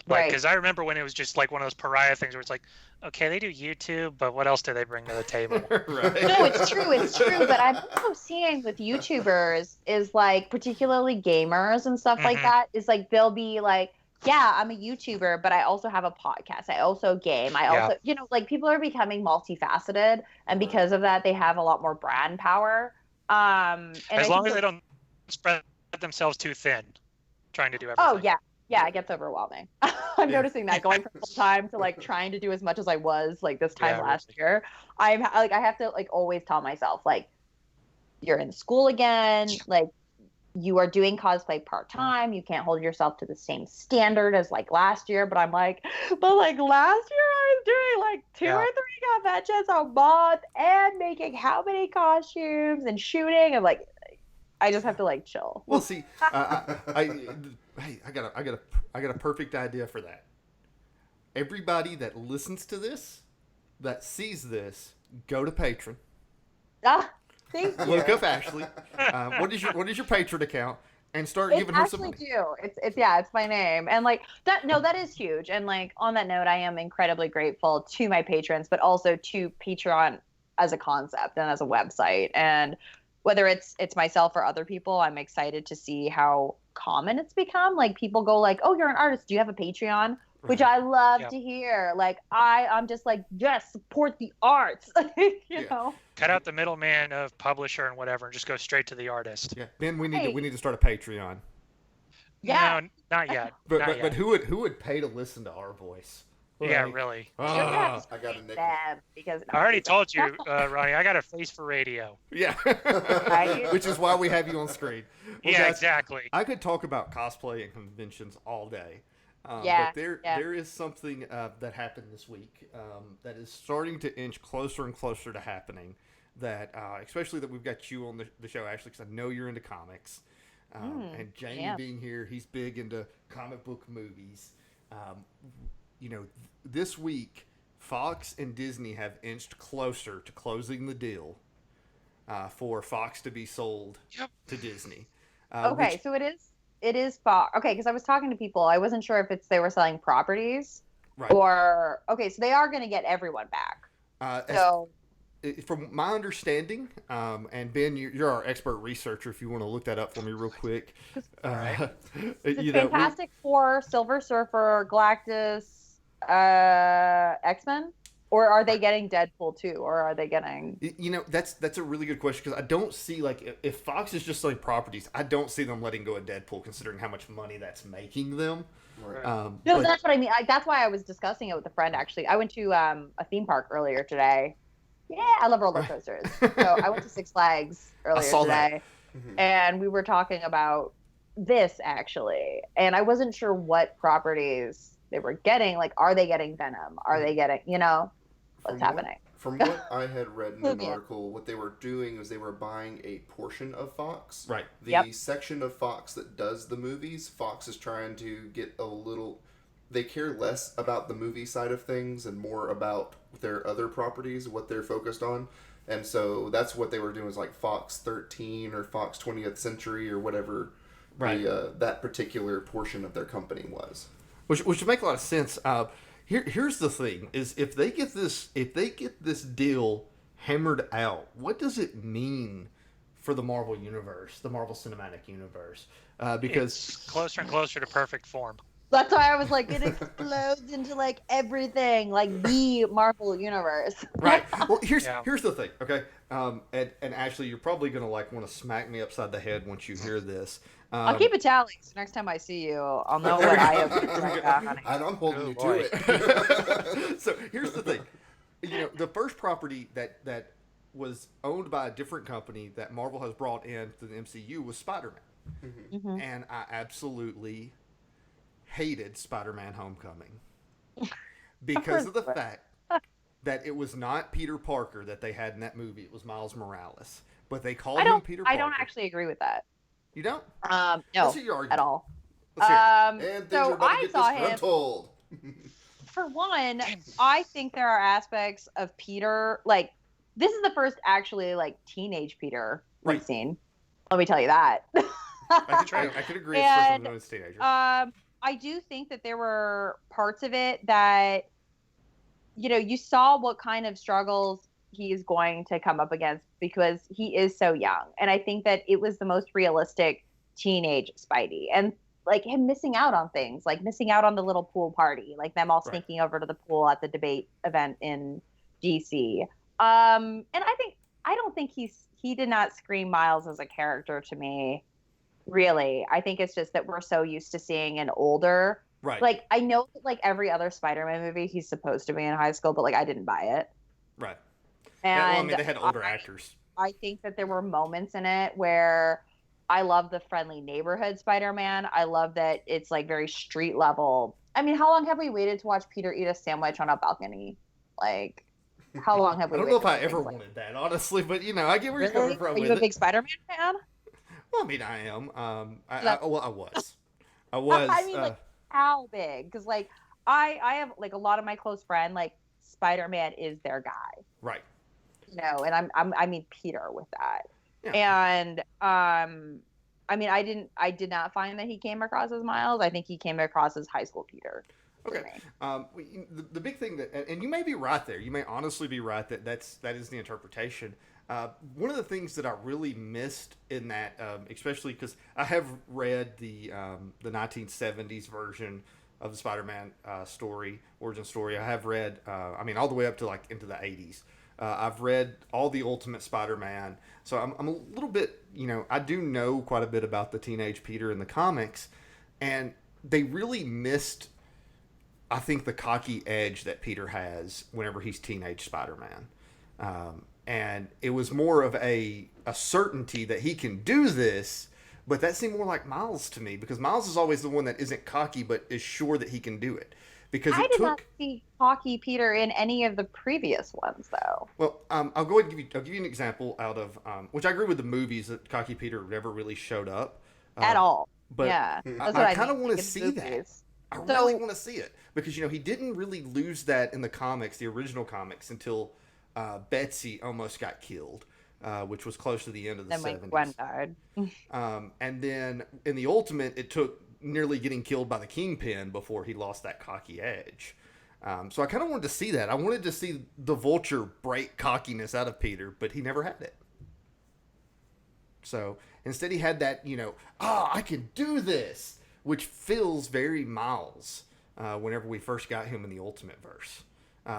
Like, because I remember when it was just like one of those pariah things where it's like, okay, they do YouTube, but what else do they bring to the table? No, it's true. But I'm also seeing with YouTubers is like, particularly gamers and stuff like that, is like they'll be like, yeah, I'm a YouTuber, but I also have a podcast. I also game. I also, you know, like people are becoming multifaceted, and because of that, they have a lot more brand power. And as long as they don't spread themselves too thin, trying to do everything. Oh yeah, it gets overwhelming. I'm noticing that going from full time to like trying to do as much as I was like this time last year. I have to like always tell myself like, you're in school again, like. You are doing cosplay part-time. You can't hold yourself to the same standard as like last year. But I'm like, last year I was doing like 2 or 3 conventions a month and making how many costumes and shooting. And like, I just have to like chill. Well, see, I got a perfect idea for that. Everybody that listens to this, that sees this, go to Patreon. Thank you. Look up Ashley. What is your Patreon account? And start giving her some money. It's my name. And like that, no, that is huge. And like on that note, I am incredibly grateful to my patrons, but also to Patreon as a concept and as a website. And whether it's myself or other people, I'm excited to see how common it's become. Like people go like, oh, you're an artist. Do you have a Patreon? Which I love to hear. Like I'm just like, yes, support the arts. you know. Cut out the middleman of publisher and whatever, and just go straight to the artist. Yeah, Ben, we need to start a Patreon. Yeah. No, not yet. But who would pay to listen to our voice? Like, yeah, really. I got a nickel. Because I already told you, Ronnie. I got a face for radio. Yeah, which is why we have you on screen. Well, yeah, guys, exactly. I could talk about cosplay and conventions all day. But there is something that happened this week that is starting to inch closer and closer to happening. That especially that we've got you on the show, Ashley, because I know you're into comics. And Jamie being here, he's big into comic book movies. This week, Fox and Disney have inched closer to closing the deal for Fox to be sold to Disney. So it is Fox. Okay, because I was talking to people, I wasn't sure if they were selling properties or so they are going to get everyone back. From my understanding, and Ben, you're our expert researcher. If you want to look that up for me real quick, Fantastic Four, Silver Surfer, Galactus, X-Men, or are they getting Deadpool too, or are they getting? That's a really good question because I don't see if Fox is just selling properties, I don't see them letting go of Deadpool considering how much money that's making them. Right. That's what I mean. That's why I was discussing it with a friend. Actually, I went to a theme park earlier today. Yeah, I love roller coasters. So I went to Six Flags earlier today, and we were talking about this actually, and I wasn't sure what properties they were getting. Like, are they getting Venom? Are they getting, what's happening? From what I had read in an article, what they were doing was they were buying a portion of Fox. Right. The section of Fox that does the movies, Fox is trying to get a little... They care less about the movie side of things and more about their other properties, what they're focused on. And so that's what they were doing, is like Fox 13 or Fox 20th Century or whatever that particular portion of their company was. Which would make a lot of sense. Here's the thing: is if they get this deal hammered out, what does it mean for the Marvel universe, the Marvel Cinematic Universe? Because it's closer and closer to perfect form. That's why I was like, it explodes into like everything, like the Marvel universe. Right. Well, here's the thing, okay? And Ashley, you're probably gonna want to smack me upside the head once you hear this. I'll keep a tally, so next time I see you, I'll know what I have. And I'm holding you to it. So here's the thing, the first property that was owned by a different company that Marvel has brought in to the MCU was Spider-Man, and I absolutely hated Spider-Man Homecoming because of the fact that it was not Peter Parker that they had in that movie. It was Miles Morales, but they called him Peter Parker. I don't actually agree with that. You don't? No, Let's hear your argument. at all. And so I saw disgruntled. him. For one, I think there are aspects of Peter, like, this is the first actually like teenage Peter we've seen. Let me tell you that. I could agree. And, it's teenager. I do think that there were parts of it that, you saw what kind of struggles he is going to come up against because he is so young. And I think that it was the most realistic teenage Spidey. And like him missing out on things, like missing out on the little pool party, like them all sneaking over to the pool at the debate event in DC. And I don't think he did not scream Miles as a character to me. Really, I think it's just that we're so used to seeing an older, like, I know that like every other Spider-Man movie, he's supposed to be in high school, but like I didn't buy it. Right. And they had older actors. I think that there were moments in it where I love the friendly neighborhood Spider-Man. I love that it's like very street level. I mean, how long have we waited to watch Peter eat a sandwich on a balcony? Like, how long have we? I don't know if I ever wanted that, honestly, but I get where you're coming from. Are you a big Spider-Man fan? Well, I mean, I am. I was. I mean, like, how big? Because, like, I have, like, a lot of my close friends, like, Spider-Man is their guy. Right. And I mean Peter with that. Yeah. And, I mean, I did not find that he came across as Miles. I think he came across as high school Peter. Okay. The big thing and you may be right there. You may honestly be right that is the interpretation. One of the things that I really missed in that, especially because I have read the 1970s version of the Spider-Man origin story. I have read, all the way up to like into the 80s. I've read all the Ultimate Spider-Man, so I'm a little bit, I do know quite a bit about the teenage Peter in the comics, and they really missed, I think, the cocky edge that Peter has whenever he's teenage Spider-Man. And it was more of a certainty that he can do this, But that seemed more like Miles to me, because Miles is always the one that isn't cocky but is sure that he can do it. Because I did not see cocky Peter in any of the previous ones, though. Well, I'll go ahead and give you an example out of which I agree with the movies that cocky Peter never really showed up at all. But yeah, I kind of want to see that. I really want to see it because he didn't really lose that in the comics, the original comics, until Betsy almost got killed, which was close to the end of the 70s. Gwen died. And then in the Ultimate, it took nearly getting killed by the Kingpin before he lost that cocky edge. So I kind of wanted to see that. I wanted to see the Vulture break cockiness out of Peter, but he never had it. So instead he had that, I can do this, which feels very Miles whenever we first got him in the Ultimate verse.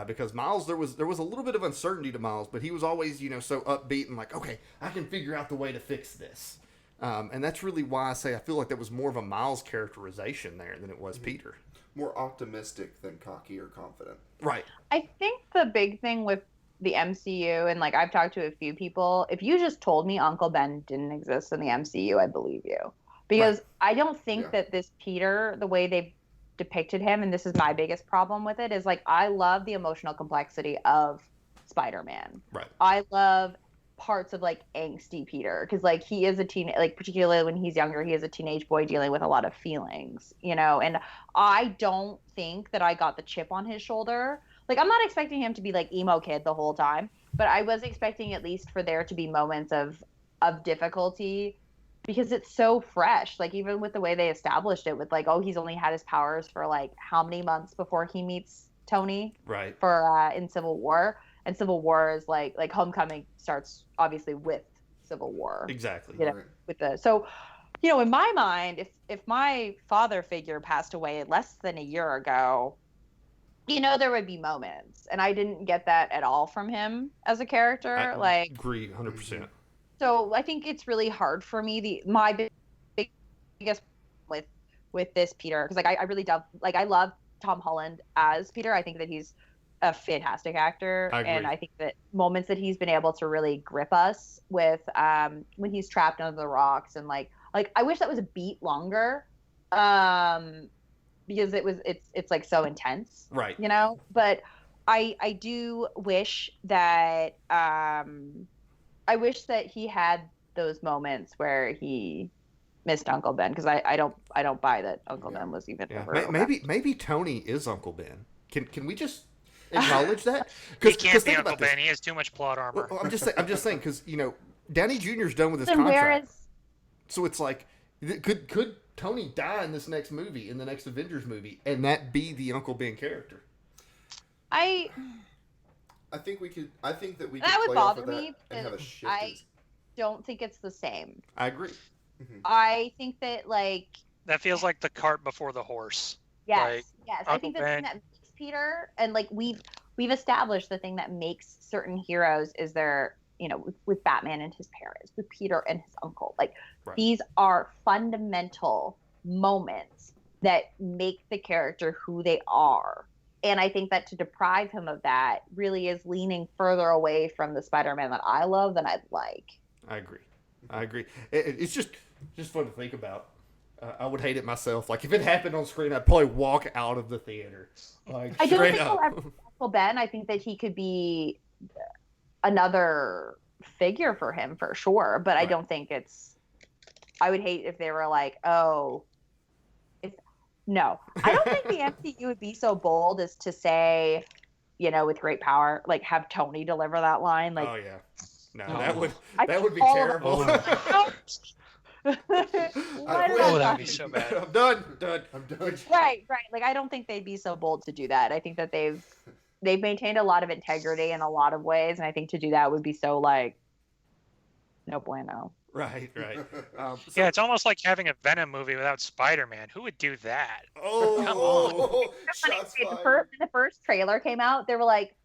Because Miles, there was a little bit of uncertainty to Miles, but he was always, so upbeat and like, okay, I can figure out the way to fix this. And that's really why I say I feel like that was more of a Miles characterization there than it was Peter. More optimistic than cocky or confident. Right. I think the big thing with the MCU, and like I've talked to a few people, if you just told me Uncle Ben didn't exist in the MCU, I believe you. Because I don't think that this Peter, the way they've depicted him, and this is my biggest problem with it, is like I love the emotional complexity of Spider-Man. Right. I love parts of like angsty Peter because like he is a teen, like particularly when he's younger, he is a teenage boy dealing with a lot of feelings, and I don't think that I got the chip on his shoulder. Like I'm not expecting him to be like emo kid the whole time, but I was expecting at least for there to be moments of difficulty because it's so fresh. Like even with the way they established it with like, oh, he's only had his powers for like how many months before he meets Tony, right? For in Civil War. And Civil War is like Homecoming starts obviously with Civil War. Exactly. With so, in my mind, if my father figure passed away less than a year ago, there would be moments, and I didn't get that at all from him as a character. I agree 100%. So I think it's really hard for me. My biggest with this Peter, because like I really I love Tom Holland as Peter. I think that he's a fantastic actor, and I think that moments that he's been able to really grip us with when he's trapped under the rocks and like I wish that was a beat longer because it's like so intense, right? But I do wish that I wish that he had those moments where he missed Uncle Ben, because I don't buy that Uncle Ben was even ever maybe Tony is Uncle Ben. Can we just acknowledge that? He can't be Uncle Ben. He has too much plot armor. Well, I'm just saying because Downey Jr.'s done with his contract. So it's like, could Tony die in this next movie, in the next Avengers movie, and that be the Uncle Ben character? I think we could. I think that we could that play would off bother of that me. and have a shift. I don't think it's the same. I agree. Mm-hmm. I think that that feels like the cart before the horse. Yes. I think the thing that makes Peter, and like we've established, the thing that makes certain heroes is their, with Batman and his parents, with Peter and his uncle. Like these are fundamental moments that make the character who they are. And I think that to deprive him of that really is leaning further away from the Spider-Man that I love than I'd like. I agree. It's just fun to think about. I would hate it myself. Like if it happened on screen, I'd probably walk out of the theater. Like I don't straight think up. he'll ever be Uncle Ben. I think that he could be another figure for him for sure. But I don't think it's. I would hate if they were like, oh. No, I don't think the MCU would be so bold as to say, with great power, like have Tony deliver that line. Like, oh yeah, no, that would be terrible. That would be so bad. I'm done. Right. Like I don't think they'd be so bold to do that. I think that they've maintained a lot of integrity in a lot of ways, and I think to do that would be so like, no bueno. Right. Yeah, it's almost like having a Venom movie without Spider-Man. Who would do that? Oh, the first trailer came out, they were like,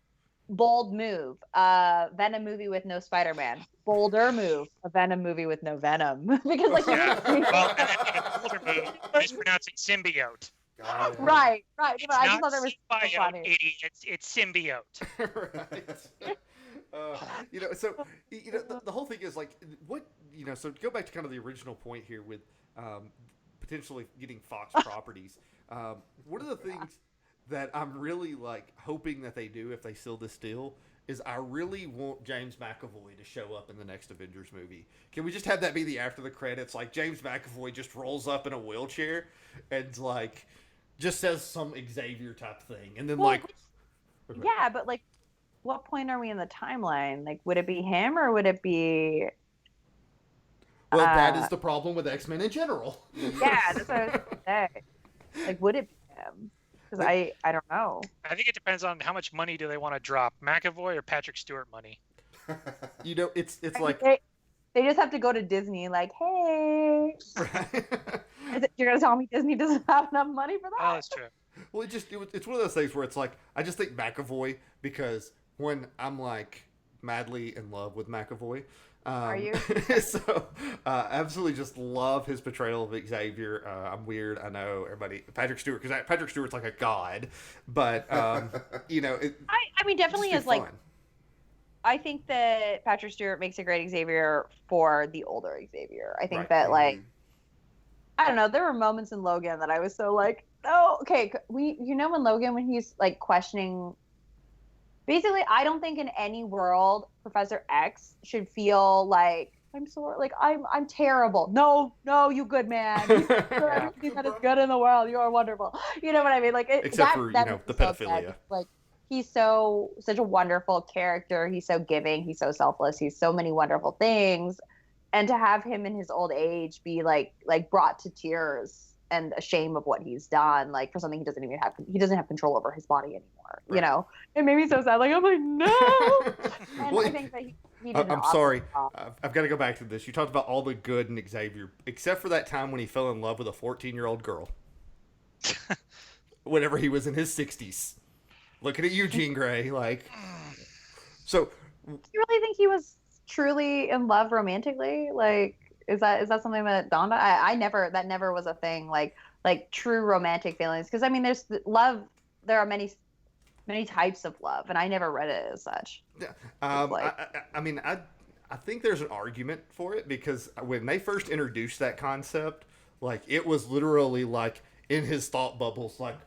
bold move, Venom movie with no Spider-Man. Bolder move, a Venom movie with no Venom. Because like, well, bolder move, mispronouncing symbiote. Right. I It's just not thought that was so funny. idiot. It's symbiote. Right. So the whole thing is like, what so to go back to kind of the original point here with potentially getting Fox properties. One of the things that I'm really like hoping that they do if they seal this deal is I really want James McAvoy to show up in the next Avengers movie. Can we just have that be the after the credits? Like James McAvoy just rolls up in a wheelchair and like just says some Xavier type thing, and then yeah, but like, what point are we in the timeline? Like, would it be him or would it be? Well, that is the problem with X-Men in general. Yeah, that's what I was gonna say. Like, would it be him? Because I don't know. I think it depends on how much money do they want to drop, McAvoy or Patrick Stewart money. It's like they just have to go to Disney. Like, hey, you're gonna tell me Disney doesn't have enough money for that? Oh, that's true. Well, it's one of those things where it's like I just think McAvoy because when I'm like madly in love with McAvoy. Are you? So, absolutely just love his portrayal of Xavier. I'm weird, I know, everybody. Patrick Stewart, because Patrick Stewart's like a god, but, I mean, definitely is like, fun. I think that Patrick Stewart makes a great Xavier for the older Xavier. I think that, like, I don't know, there were moments in Logan that I was so like, oh, okay, when Logan, when he's like questioning. Basically, I don't think in any world Professor X should feel like I'm terrible. No, you good man. You're everything that is good in the world. You are wonderful. You know what I mean? Like except for the pedophilia. Like he's such a wonderful character. He's so giving. He's so selfless. He's so many wonderful things, and to have him in his old age be like brought to tears and ashamed of what he's done, like for something he doesn't have control over his body anymore. Right. It made me so sad. Like I'm like no. And I think that he did. I'm sorry. I've got to go back to this. You talked about all the good in Xavier, except for that time when he fell in love with a 14-year-old girl. Whenever he was in his 60s. Looking at you, Jean Grey. Like, so. Do you really think he was truly in love romantically? Like. Is that something that dawned on? That never was a thing, like true romantic feelings. Because I mean, there's love. There are many types of love, and I never read it as such. Yeah. I think there's an argument for it because when they first introduced that concept, like it was literally like in his thought bubbles, like,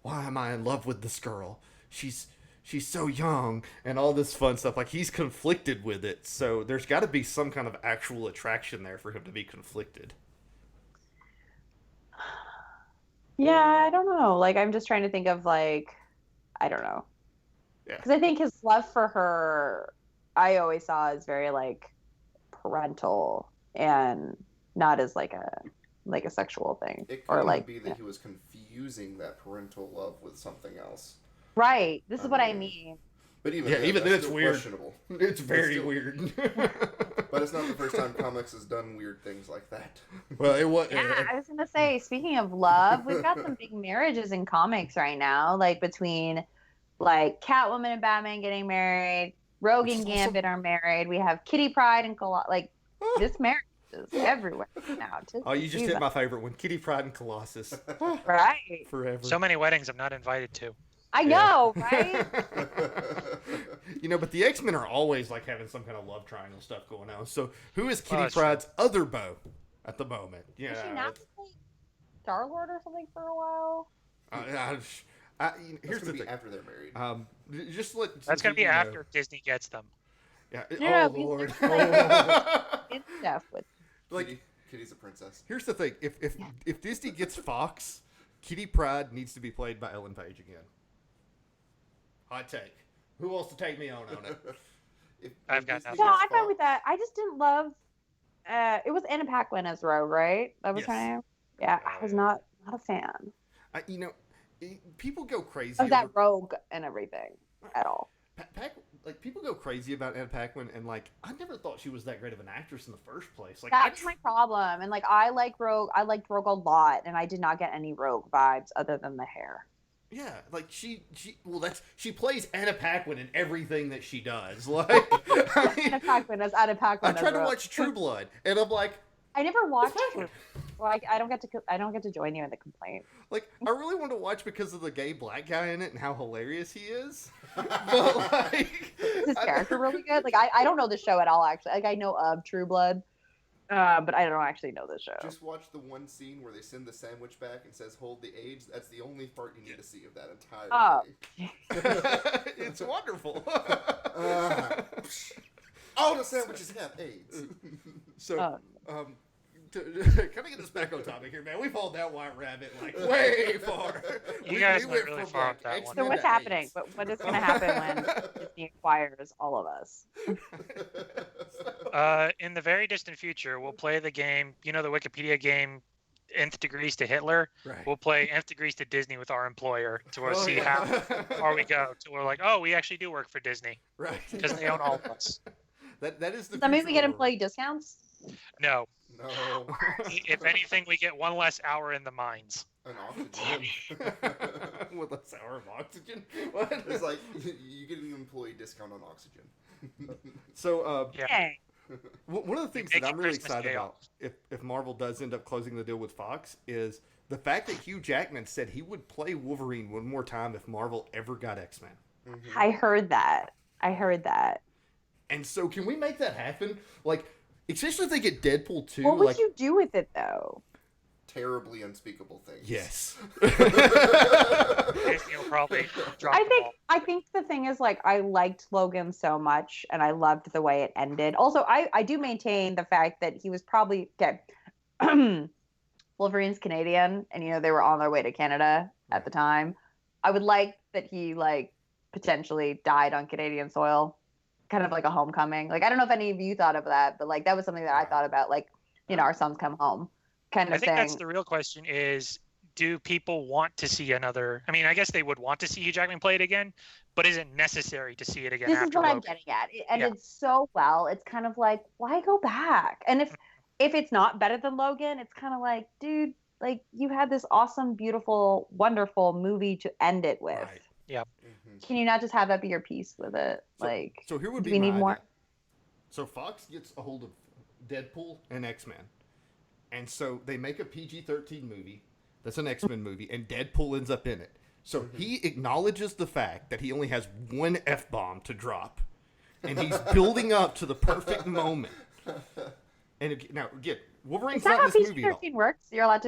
why am I in love with this girl? She's so young and all this fun stuff. Like he's conflicted with it. So there's got to be some kind of actual attraction there for him to be conflicted. Yeah, I don't know. Like I'm just trying to think of like, I don't know. Yeah. Because I think his love for her, I always saw as very like parental and not as like a sexual thing. It could be that he was confusing that parental love with something else. Right. This is what I mean. But even then it's weird. It's very weird. But it's not the first time comics has done weird things like that. Well, it was. Yeah, I was gonna say. Speaking of love, we've got some big marriages in comics right now, like between like Catwoman and Batman getting married, Rogue and Gambit are married. We have Kitty Pryde and this marriage is everywhere now. You just hit my favorite one: Kitty Pryde and Colossus. Right. Forever. So many weddings I'm not invited to. I know, right? But the X-Men are always like having some kind of love triangle stuff going on. So who is Kitty Pryde's other beau at the moment? Yeah, she not Star-Lord or something for a while? Here's the thing. After they're married. That's going to be after Disney gets them. Yeah. Oh, Lord. It's stuff with Kitty's a princess. Here's the thing. If Disney gets Fox, Kitty Pryde needs to be played by Ellen Page again. Hot take. Who wants to take me on it? I've got nothing. No, I'm fine with that. I just didn't love. It was Anna Paquin as Rogue, right? That was her name. Yeah, I was not a fan. People go crazy of that Rogue and everything at all. People go crazy about Anna Paquin, and I never thought she was that great of an actress in the first place. That's my problem. And I like Rogue. I liked Rogue a lot, and I did not get any Rogue vibes other than the hair. Yeah, she plays Anna Paquin in everything that she does. Anna Paquin as Anna Paquin. I tried to watch True Blood, and I'm like, I never watched it. Well, I don't get to join you in the complaint. I really want to watch because of the gay black guy in it and how hilarious he is. But is his character really good? I don't know the show at all. Actually, I know of True Blood. But I don't actually know the show. Just watch the one scene where they send the sandwich back and says "Hold the AIDS." That's the only part you need to see of that entire thing. It's wonderful. All the sandwiches have AIDS. So, to kind of get us back on topic here, man. We followed that white rabbit like way far. You guys went really far off that one. So what's happening? What is going to happen when Disney acquires all of us? In the very distant future, we'll play the game. You know the Wikipedia game, Nth Degrees to Hitler. Right. We'll play Nth Degrees to Disney with our employer to see how far we go. So we're like, oh, we actually do work for Disney, Right? Because they own all of us. That is the. Does that mean we get employee discounts? No. No. If anything, we get one less hour in the mines. An oxygen. One less hour of oxygen. What? It's like you get an employee discount on oxygen. So, Yeah. one of the things that I'm really excited about, if Marvel does end up closing the deal with Fox, is the fact that Hugh Jackman said he would play Wolverine one more time if Marvel ever got X-Men. Mm-hmm. I heard that. And so, can we make that happen? Like, especially if they get Deadpool 2. What would you do with it, though? Terribly unspeakable things. Yes. Disney will probably drop the ball. I think the thing is, like, I liked Logan so much, and I loved the way it ended. Also, I do maintain the fact that he was probably Wolverine's Canadian, and they were on their way to Canada at the time. I would like that he potentially died on Canadian soil, kind of like a homecoming. Like, I don't know if any of you thought of that, but that was something that I thought about. Like, our sons come home, kind of I think thing. that's the real question: is do people want to see another? I mean, I guess they would want to see Hugh Jackman play it again, but is it necessary to see it again? This after is what Logan? I'm getting at. It ended so well. It's kind of like, why go back? And if it's not better than Logan, it's kind of like, dude, you had this awesome, beautiful, wonderful movie to end it with. Right. Yep. Mm-hmm. Can you not just have that be your piece with it? So here would do be we need my more? idea. So Fox gets a hold of Deadpool and X-Men, and so they make a PG-13 movie that's an X-Men movie, and Deadpool ends up in it. So he acknowledges the fact that he only has one F-bomb to drop, and he's building up to the perfect moment. And now, again, Wolverine's Is that not how in this movie, though. PG-13 works? You're allowed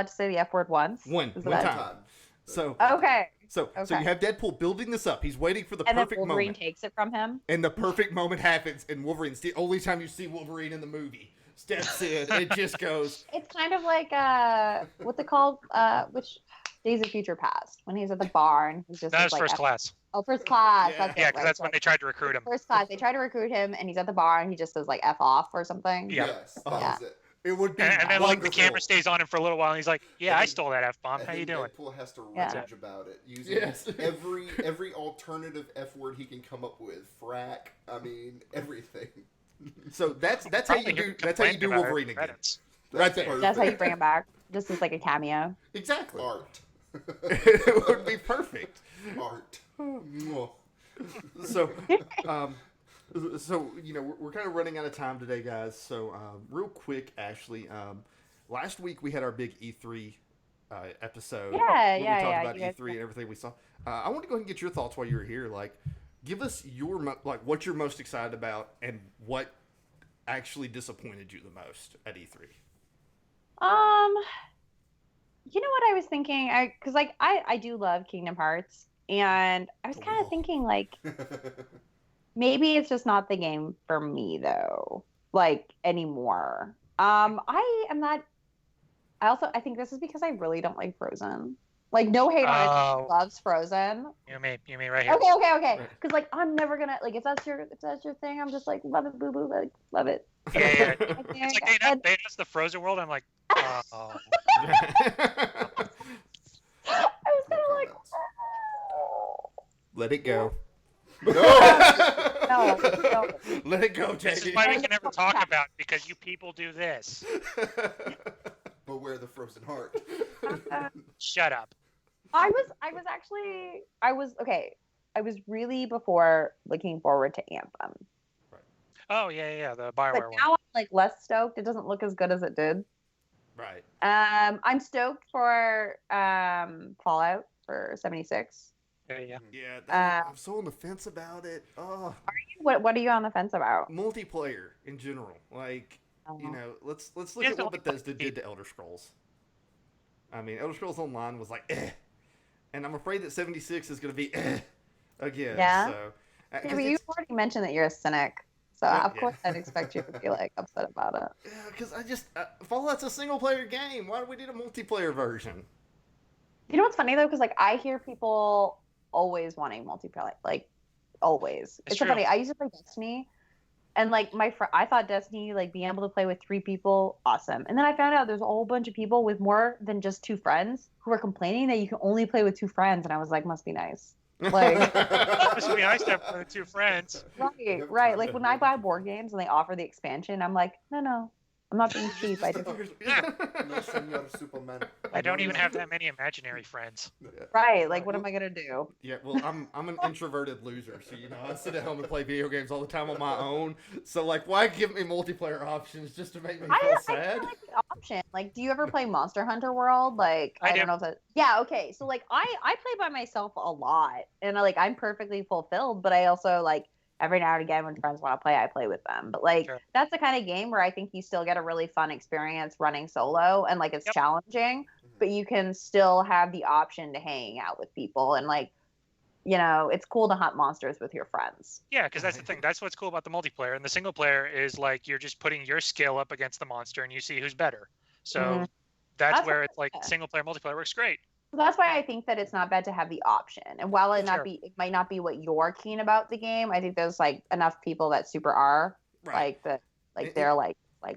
to say the F word once. One Is time. that- So Okay. So you have Deadpool building this up. He's waiting for the And then perfect Wolverine moment. takes it from him. And the perfect moment happens, and Wolverine's the only time you see Wolverine in the movie. Steps in, and it just goes. It's kind of like what's it called? Which Days of Future Past, when he's at the bar and he's just That was like, First Class. Oh, First Class. Yeah. That's it, Yeah, because right, that's when they tried to recruit him. First Class. They try to recruit him, and he's at the bar, and he just says F off or something. Yeah. Yes, Oh. that was it. It would be And then wonderful. the camera stays on him for a little while, and he's like, "Yeah, And I then- stole that F-bomb. And How you then doing?" Deadpool has to Yeah. rage about it using Yes. every alternative F word he can come up with. Frack. I mean, everything. So that's how Probably you do him that's how you complaining do about it in Wolverine again. credits. Right there. perfect. That's how you bring him back, just as like a cameo. Exactly. Art. It would be perfect. Art. Mwah. So, we're kind of running out of time today, guys. So, real quick, Ashley, last week we had our big E3 episode. Yeah, where yeah, we talked yeah, about you guys E3 and everything we saw. I want to go ahead and get your thoughts while you were here. Like, give us your what you're most excited about and what actually disappointed you the most at E3. You know what I was thinking? Because I do love Kingdom Hearts, and I was kind of thinking maybe it's just not the game for me though, anymore. I am not. I think this is because I really don't like Frozen. No hate on it. Loves Frozen. You mean right here. Okay. Because I'm never gonna if that's your thing, I'm just love it, boo boo, love it. Yeah. It's like they announced the Frozen world. I'm like, oh. I was kind of Let it go. No. no. Let it go, This is JD. why we can never talk about it, because you people do this. Beware the frozen heart. Shut up. I was really before looking forward to Anthem. Oh yeah, the But Bioware one. now I'm less stoked. It doesn't look as good as it did. Right. I'm stoked for Fallout for 76. Yeah. Yeah, I'm so on the fence about it. Oh, What are you on the fence about? multiplayer in general. you know, let's look at what Bethesda did to Elder Scrolls. I mean, Elder Scrolls Online was like, and I'm afraid that 76 is going to be again. Yeah. So, yeah, but you've already mentioned that you're a cynic, so of course I'd expect you to be like upset about it. Yeah, because I just Fallout's a single player game. Why do we need a multiplayer version? You know what's funny though, because like I hear people always wanting multiplayer, like always. It's so funny. I used to play Destiny. And like I thought Destiny, like being able to play with 3 people, awesome. And then I found out there's a whole bunch of people with more than just 2 friends who are complaining that you can only play with 2 friends. And I was like, must be nice. Like, must be nice to have 2 friends. Right. Like when I buy board games and they offer the expansion, I'm like, no, I'm not being cheap. I just... No, Senor Superman. I don't even have that many imaginary friends. Right. Like, what am I gonna do? Yeah. Well, I'm an introverted loser, so you know I sit at home and play video games all the time on my own. So like, why give me multiplayer options just to make me feel sad? I like the option. Like, do you ever play Monster Hunter World? Like, I don't know if that. Yeah. Okay. So like, I play by myself a lot, and like I'm perfectly fulfilled. But I also like. Every now and again, when friends want to play, I play with them. But like, that's the kind of game where I think you still get a really fun experience running solo, and like it's challenging, but you can still have the option to hang out with people, and like, you know, it's cool to hunt monsters with your friends. Yeah, because that's the thing. That's what's cool about the multiplayer. And the single player is like you're just putting your skill up against the monster, and you see who's better. So that's where it's like single player, multiplayer works great. So that's why I think that it's not bad to have the option. And while it might not be what you're keen about the game, I think there's like enough people that super are like that, like they're like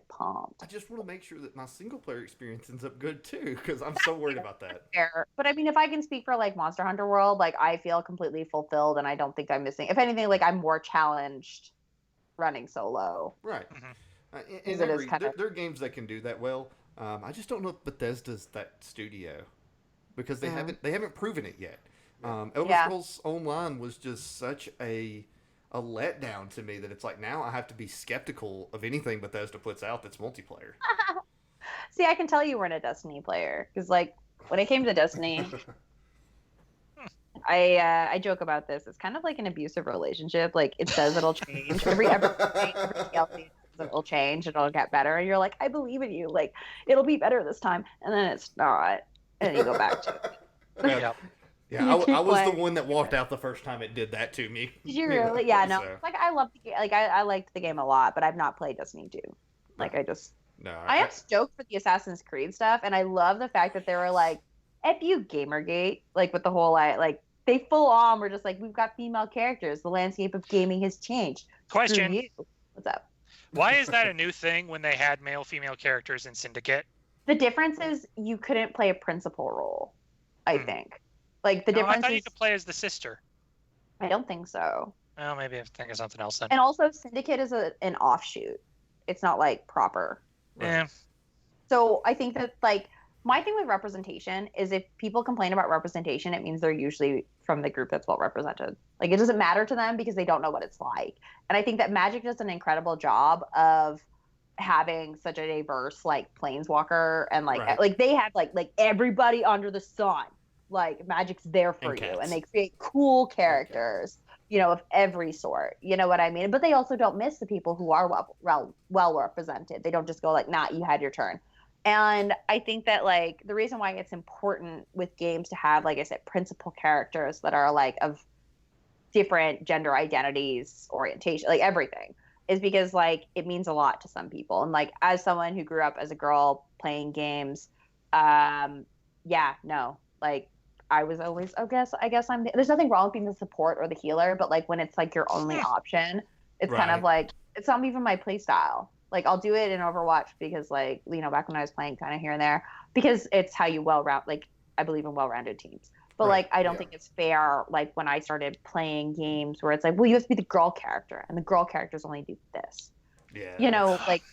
pumped. I just want to make sure that my single player experience ends up good too, because I'm so worried about that. Fair. But I mean, if I can speak for like Monster Hunter World, like I feel completely fulfilled, and I don't think I'm missing. If anything, like I'm more challenged running solo. Right. And there are games that can do that well. I just don't know if Bethesda's that studio. Because they haven't proven it yet. Elder Scrolls Online was just such a letdown to me that it's like now I have to be skeptical of anything Bethesda puts out that's multiplayer. See, I can tell you weren't a Destiny player because like when it came to Destiny, I joke about this. It's kind of like an abusive relationship. Like it says it'll change every DLC. It'll change and it'll get better, and you're like, I believe in you. Like it'll be better this time, and then it's not. And you go back to it. Yeah, I was the one that walked out the first time it did that to me. Did you really? Yeah, no. So. Like I loved the game. Like I liked the game a lot, but I've not played Destiny 2. Like I just. No. I am stoked for the Assassin's Creed stuff, and I love the fact that they were like, "F you, Gamergate!" Like with the whole like they full on were just like, "We've got female characters. The landscape of gaming has changed." Question: you. What's up? Why is that a new thing when they had male-female characters in Syndicate? The difference is you couldn't play a principal role, I think. Like the difference I thought is you could play as the sister. I don't think so. Well, maybe I'm thinking something else then. And also Syndicate is an offshoot. It's not like proper. Yeah. So I think that like my thing with representation is if people complain about representation, it means they're usually from the group that's well represented. Like it doesn't matter to them because they don't know what it's like. And I think that Magic does an incredible job of having such a diverse like planeswalker and like they have like everybody under the sun. Like Magic's there for you, and they create cool characters, you know, of every sort. You know what I mean? But they also don't miss the people who are well represented. They don't just go like, "Nah, you had your turn." And I think that like the reason why it's important with games to have, like I said, principal characters that are like of different gender identities, orientation, like everything, is because like it means a lot to some people. And like as someone who grew up as a girl playing games, like I was always, I guess there's nothing wrong with being the support or the healer, but like when it's like your only option, it's kind of like, it's not even my play style. Like I'll do it in Overwatch because like, you know, back when I was playing kind of here and there, because it's how you like I believe in well-rounded teams. But like I don't think it's fair like when I started playing games where it's like, well, you have to be the girl character and the girl characters only do this. Yeah. You know, like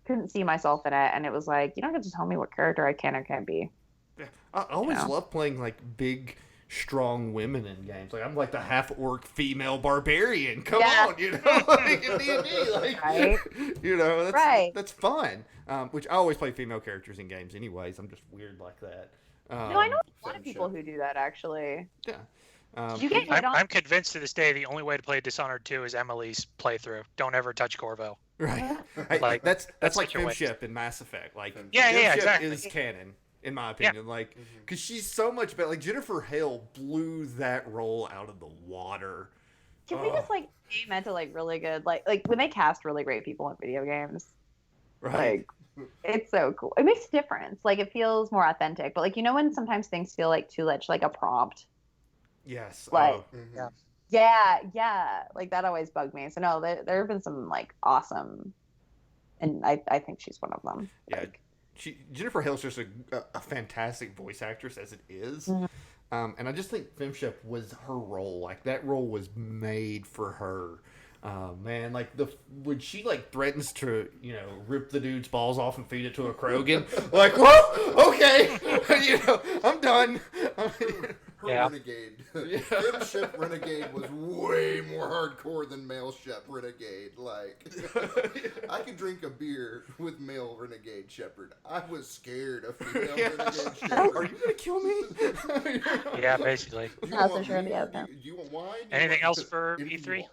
couldn't see myself in it, and it was like, you don't get to tell me what character I can or can't be. Yeah. I always love playing like big strong women in games. Like I'm like the half-orc female barbarian. Come on, you know, like in D&D, like you know, that's fun. Which I always play female characters in games, anyways. I'm just weird like that. No, I know a lot of people who do that actually. Yeah. You get I'm convinced to this day the only way to play Dishonored 2 is Emily's playthrough. Don't ever touch Corvo. Right. Hey, Like, that's like such a waste. Femship in Mass Effect. Like, Yeah, Femship exactly. is canon, in my opinion. Like, because she's so much better. Like, Jennifer Hale blew that role out of the water. Can we just like aim to like really good like when they cast really great people in video games? Right. Like it's so cool. It makes a difference. Like it feels more authentic. But like when sometimes things feel like too much like a prompt. Yes. Like Yeah. yeah. Like that always bugged me. So no, there have been some like awesome, and I think she's one of them. Yeah. Like, Jennifer Hale's just a fantastic voice actress as it is. And I just think Femship was her role. Like that role was made for her. Man, like when she like threatens to rip the dude's balls off and feed it to a Krogan, like whoa, okay, I'm done. Her Renegade. Femship Renegade was way more hardcore than male Shep Renegade. Like, I could drink a beer with male Renegade Shepherd. I was scared of female Renegade Shepherd. Are you gonna kill me? Yeah, basically. Do you Not want so sure beer? about Do you want wine? Anything else for E3?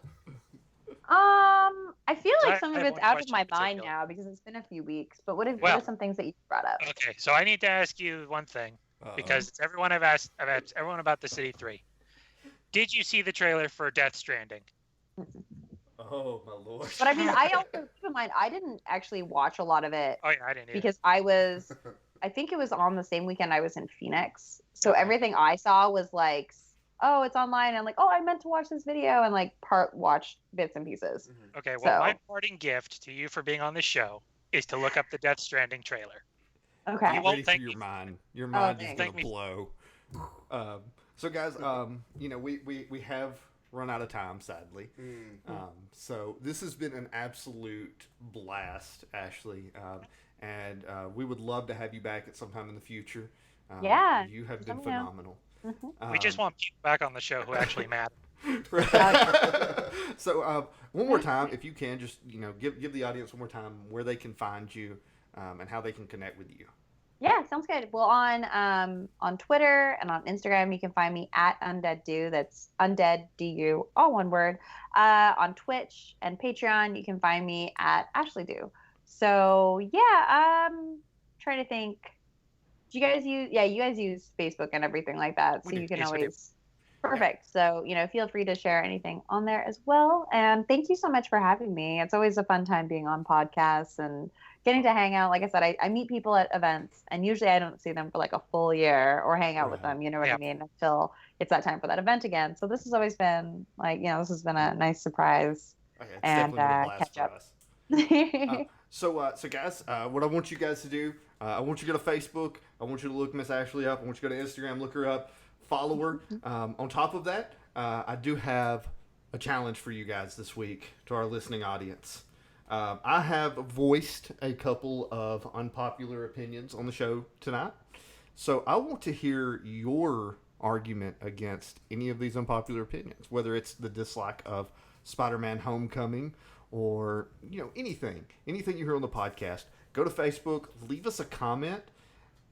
I feel like some I of have it's one out of question my in mind particular. now because it's been a few weeks. But what Well- are some things that you brought up? Okay, so I need to ask you one thing because it's everyone I've asked everyone about the City 3. Did you see the trailer for Death Stranding? Oh my lord! But I mean, I also keep in mind I didn't actually watch a lot of it Oh yeah, I didn't either. because I think it was on the same weekend I was in Phoenix. So everything I saw was like, oh, it's online. I'm like, oh, I meant to watch this video and like watch bits and pieces. Okay, well, my So- parting gift to you for being on the show is to look up the Death Stranding trailer. Okay. You won't Ready for thank your me. mind. Your mind is thanks. gonna Thank me. blow. So guys, we have run out of time, sadly. So this has been an absolute blast, Ashley, and we would love to have you back at some time in the future. Yeah, you have been let me know. phenomenal. We just want people back on the show who actually matter. So one more time, if you can, just give the audience one more time where they can find you and how they can connect with you. Yeah, sounds good. Well, on Twitter and on Instagram, you can find me at UndeadDu. That's UndeadDu, all one word. On Twitch and Patreon, you can find me at AshleyDu. So yeah, trying to think. Do you guys use? Yeah, you guys use Facebook and everything like that, so you can Yes, we do. always. Perfect. So feel free to share anything on there as well. And thank you so much for having me. It's always a fun time being on podcasts and getting to hang out. Like I said, I meet people at events, and usually I don't see them for like a full year or hang out with them. You know what I mean? Until it's that time for that event again. So this has always been this has been a nice surprise. Okay, it's And, definitely been a blast catch for up. us. So guys, what I want you guys to do, I want you to go to Facebook. I want you to look Miss Ashley up. I want you to go to Instagram, look her up, follow her. On top of that, I do have a challenge for you guys this week to our listening audience. I have voiced a couple of unpopular opinions on the show tonight. So I want to hear your argument against any of these unpopular opinions, whether it's the dislike of Spider-Man Homecoming or anything you hear on the podcast. Go to Facebook, leave us a comment,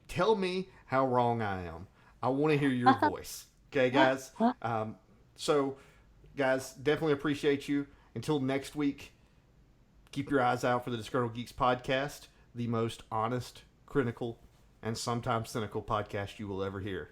tell me how wrong I am. I want to hear your voice. Okay, guys? So, guys, definitely appreciate you. Until next week, keep your eyes out for the Disgruntled Geeks podcast, the most honest, critical, and sometimes cynical podcast you will ever hear.